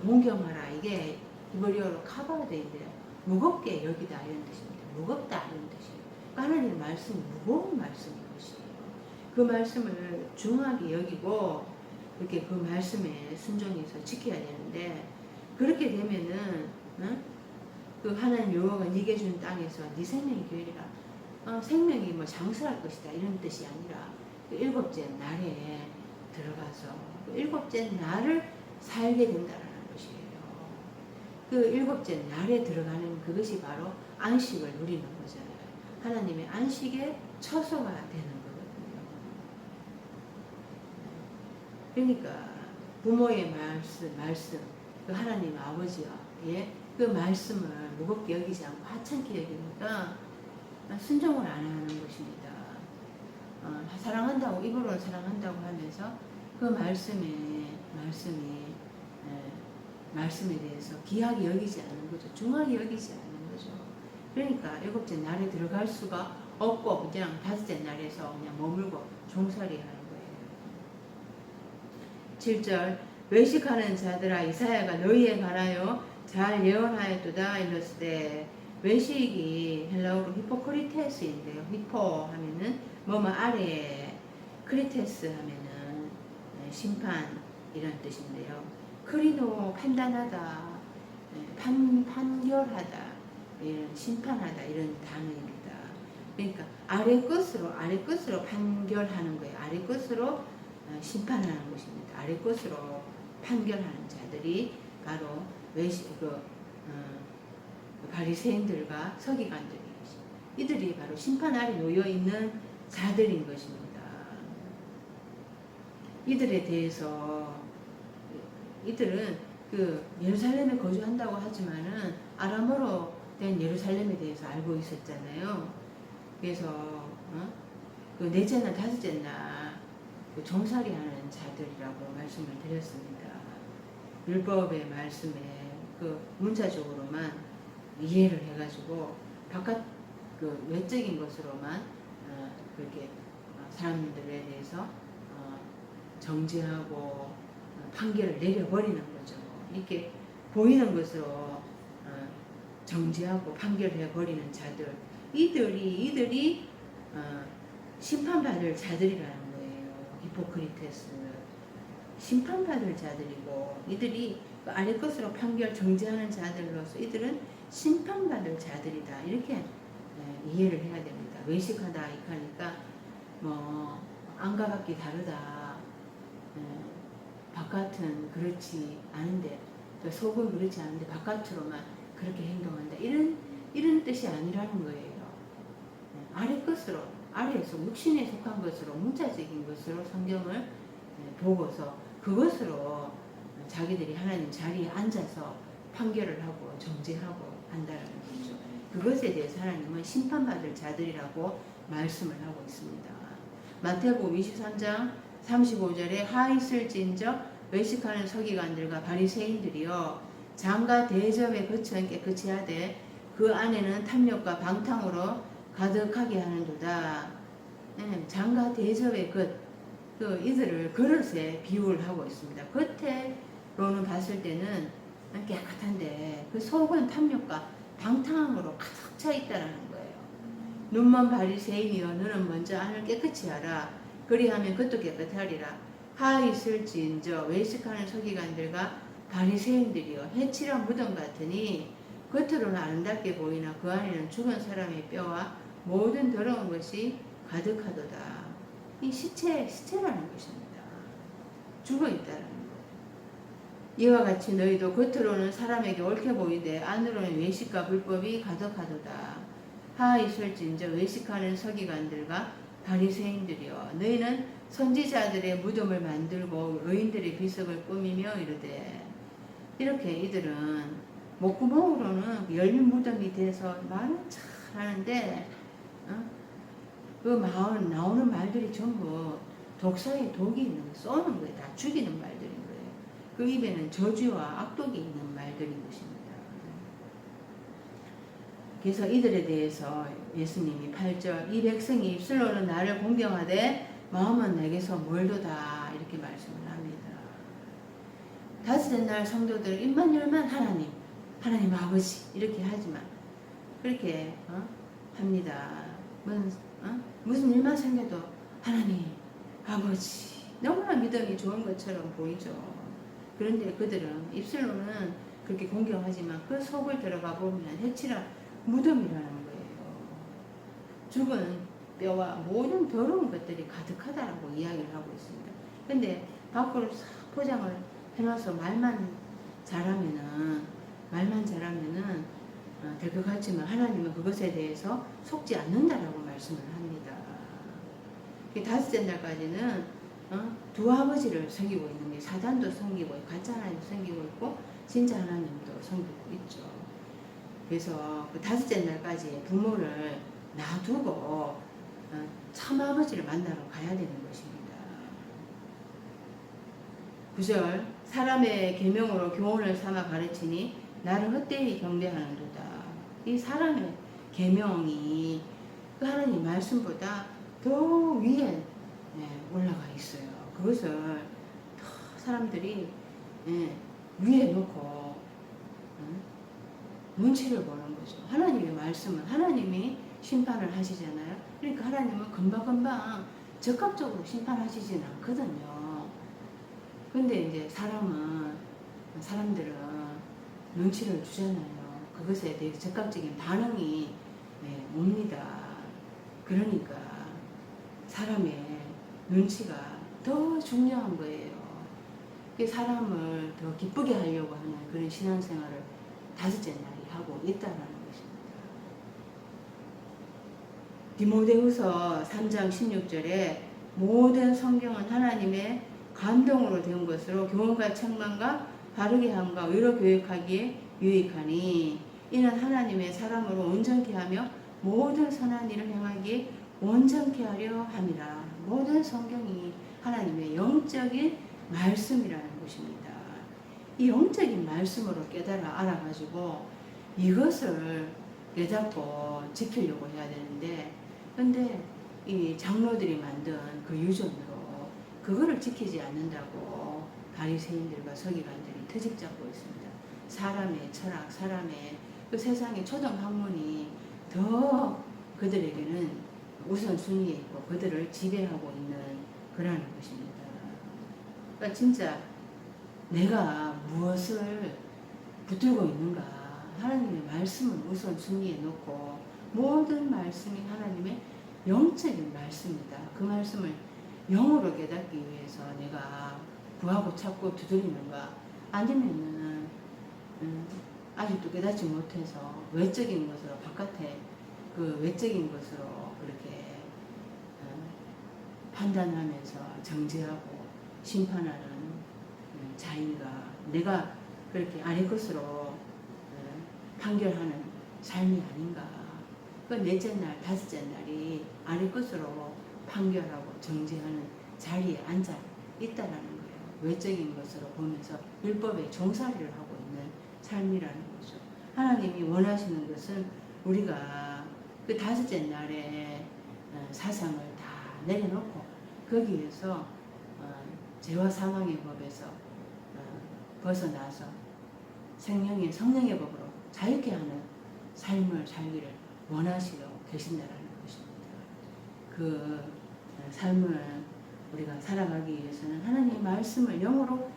공경하라. 이게 히브리어로 카바데인데요. 무겁게 여기다 이런 뜻입니다. 무겁다 이런 뜻이에요. 하나님의 말씀이 무거운 말씀인 것이에요. 그 말씀을 중하게 여기고 이렇게 그 말씀에 순종해서 지켜야 되는데 그렇게 되면은 그 하나님 여호와가 네게 준 땅에서 네 생명이 길리라. 생명이 뭐 장수할 것이다 이런 뜻이 아니라 그 일곱째 날에 들어가서 그 일곱째 날을 살게 된다는 것이에요. 그 일곱째 날에 들어가는 그것이 바로 안식을 누리는 거잖아요. 하나님의 안식의 처소가 되는 거거든요. 그러니까 부모의 말씀 그 하나님 아버지의 그 말씀을 무겁게 여기지 않고 하찮게 여기니까 순종을 안 하는 것입니다. 사랑한다고 입으로는 사랑한다고 하면서 그 말씀에 대해서 귀하게 여기지 않는 거죠. 중하게 여기지 않는 거죠. 그러니까 일곱째 날에 들어갈 수가 없고 그냥 5째 날에서 그냥 머물고 종살이 하는 거예요. 7절 외식하는 자들아 이사야가 너희에 관하여 잘 예언하였도다 이랬을 외식이 헬라어로 히포크리테스인데요. 히포 하면은 뭐뭐 아래, 크리테스 하면은 심판 이런 뜻인데요. 크리노 판단하다, 판결하다, 이런 심판하다 이런 단어입니다. 그러니까 아래 끝으로 판결하는 거예요. 아래 끝으로 심판하는 것입니다. 아래 끝으로 판결하는 자들이 바로 바리새인들과 서기관들이 이들이 바로 심판 아래 놓여 있는 자들인 것입니다. 이들에 대해서 이들은 그 예루살렘에 거주한다고 하지만은 아람어로 된 예루살렘에 대해서 알고 있었잖아요. 그래서 그 넷째 날, 5째 날 그 종살이 하는 자들이라고 말씀을 드렸습니다. 율법의 말씀에 그 문자적으로만 이해를 해가지고 바깥 그 외적인 것으로만 그렇게 사람들에 대해서 정죄하고 판결을 내려버리는 거죠. 이렇게 보이는 것으로 정죄하고 판결해버리는 자들 이들이 심판받을 자들이라는 거예요. 히포크리테스 심판받을 자들이고 이들이 그 아래 것으로 판결 정죄하는 자들로서 이들은 심판받을 자들이다 이렇게 이해를 해야 됩니다. 외식하다 이하니까 뭐 안과 밖이 다르다. 바깥은 그렇지 않은데 또 속은 그렇지 않은데 바깥으로만 그렇게 행동한다 이런 뜻이 아니라는 거예요. 아래 것으로 아래에서 육신에 속한 것으로 문자적인 것으로 성경을 보고서 그것으로 자기들이 하나님 자리에 앉아서 판결을 하고 정죄하고 한다는 거죠. 그것에 대해서 하나님은 심판받을 자들이라고 말씀을 하고 있습니다. 마태복음 23장 35절에 하 있을진저 외식하는 서기관들과 바리새인들이여 장과 대접의 거처는 깨끗이 하되 그 안에는 탐욕과 방탕으로 가득하게 하는도다. 장과 대접의 그 이들을 그릇에 비유를 하고 있습니다. 겉에로는 봤을 때는 깨끗한데 그 속은 탐욕과 방탕으로 가득 차 있다는 거예요. 눈먼 바리새인이여 너는 먼저 안을 깨끗이 하라. 그리하면 그것도 깨끗하리라. 하 있을진저 외식하는 서기관들과 바리새인들이여 해치라 무덤 같으니 겉으로는 아름답게 보이나 그 안에는 죽은 사람의 뼈와 모든 더러운 것이 가득하도다. 이 시체라는 것입니다. 죽어있다는 것. 이와 같이 너희도 겉으로는 사람에게 옳게 보이되 안으로는 외식과 불법이 가득하도다. 하 있을진저 외식하는 서기관들과 바리새인들이여 너희는 선지자들의 무덤을 만들고 의인들의 비석을 꾸미며 이르되, 이렇게 이들은 목구멍으로는 열린 무덤이 돼서 말은 잘하는데 그 마을 나오는 말들이 전부 독사의 독이 있는 거, 쏘는 거예요. 다 죽이는 말들인 거예요. 그 입에는 저주와 악독이 있는 말들인 것입니다. 그래서 이들에 대해서 예수님이 8절, 이 백성이 입술로는 나를 공경하되 마음은 내게서 멀도다, 이렇게 말씀을 합니다. 다섯째 날 성도들 입만 열면 하나님 아버지 이렇게 하지만 그렇게 합니다. 무슨 일만 생겨도 하나님 아버지, 너무나 믿음이 좋은 것처럼 보이죠. 그런데 그들은 입술로는 그렇게 공경하지만 그 속을 들어가 보면 해치라 무덤이라는 거예요. 죽은 뼈와 모든 더러운 것들이 가득하다라고 이야기를 하고 있습니다. 근데 밖으로 싹 포장을 해놔서 말만 잘하면은 될 것 같지만 하나님은 그것에 대해서 속지 않는다라고 말씀을 합니다. 다섯째 날까지는 두 아버지를 섬기고 있는 게, 사단도 섬기고 가짜 하나님도 섬기고 있고 진짜 하나님도 섬기고 있죠. 그래서 그 다섯째 날까지 부모를 놔두고 참 아버지를 만나러 가야 되는 것입니다. 9절, 사람의 계명으로 교훈을 삼아 가르치니 나를 헛되이 경배하는도다. 이 사람의 계명이 그 하나님 말씀보다 더 위에 올라가 있어요. 그것을 더 사람들이 위에 놓고 눈치를 보는 거죠. 하나님의 말씀은 하나님이 심판을 하시잖아요. 그러니까 하나님은 금방금방 적극적으로 심판하시지는 않거든요. 근데 이제 사람들은 눈치를 주잖아요. 그것에 대해서 적극적인 반응이 옵니다. 그러니까 사람의 눈치가 더 중요한 거예요. 사람을 더 기쁘게 하려고 하는 그런 신앙생활을 다섯째 날이 하고 있다는 것입니다. 디모데후서 3장 16절에 모든 성경은 하나님의 감동으로 된 것으로 교훈과 책망과 바르게 함과 의로 교육하기에 유익하니 이는 하나님의 사람으로 온전케 하며 모든 선한 일을 행하기에 온전케 하려 함이라. 모든 성경이 하나님의 영적인 말씀이라는 것입니다. 이 영적인 말씀으로 깨달아 알아가지고 이것을 깨닫고 지키려고 해야 되는데, 근데 이 장로들이 만든 그 유전으로 그거를 지키지 않는다고 바리새인들과 서기관들이 트집 잡고 있습니다. 사람의 철학, 사람의 그 세상의 초등학문이 더 그들에게는 우선순위에 있고 그들을 지배하고 있는 그러한 것입니다. 그러니까 진짜 내가 무엇을 붙들고 있는가, 하나님의 말씀을 우선순위에 놓고 모든 말씀이 하나님의 영적인 말씀이다. 그 말씀을 영으로 깨닫기 위해서 내가 구하고 찾고 두드리는가, 아니면은 아직도 깨닫지 못해서 외적인 것으로, 바깥에 그 외적인 것으로 그렇게 판단하면서 정죄하고 심판하는 자인가, 내가 그렇게 아닐 것으로 판결하는 삶이 아닌가. 그 넷째 날, 다섯째 날이 아닐 것으로 판결하고 정죄하는 자리에 앉아 있다라는 거예요. 외적인 것으로 보면서 율법에 종살이를 하고 있는 삶이라는 거죠. 하나님이 원하시는 것은 우리가 그 다섯째 날에 사상을 다 내려놓고 거기에서 죄와 사망의 법에서 벗어나서 생명의 성령의 법으로 자유케 하는 삶을 살기를 원하시고 계신다라는 것입니다. 그 삶을 우리가 살아가기 위해서는 하나님의 말씀을 영으로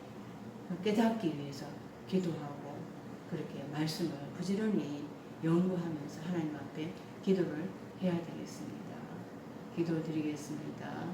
깨닫기 위해서 기도하고 그렇게 말씀을 부지런히 연구하면서 하나님 앞에 기도를 해야 되겠습니다. 기도드리겠습니다.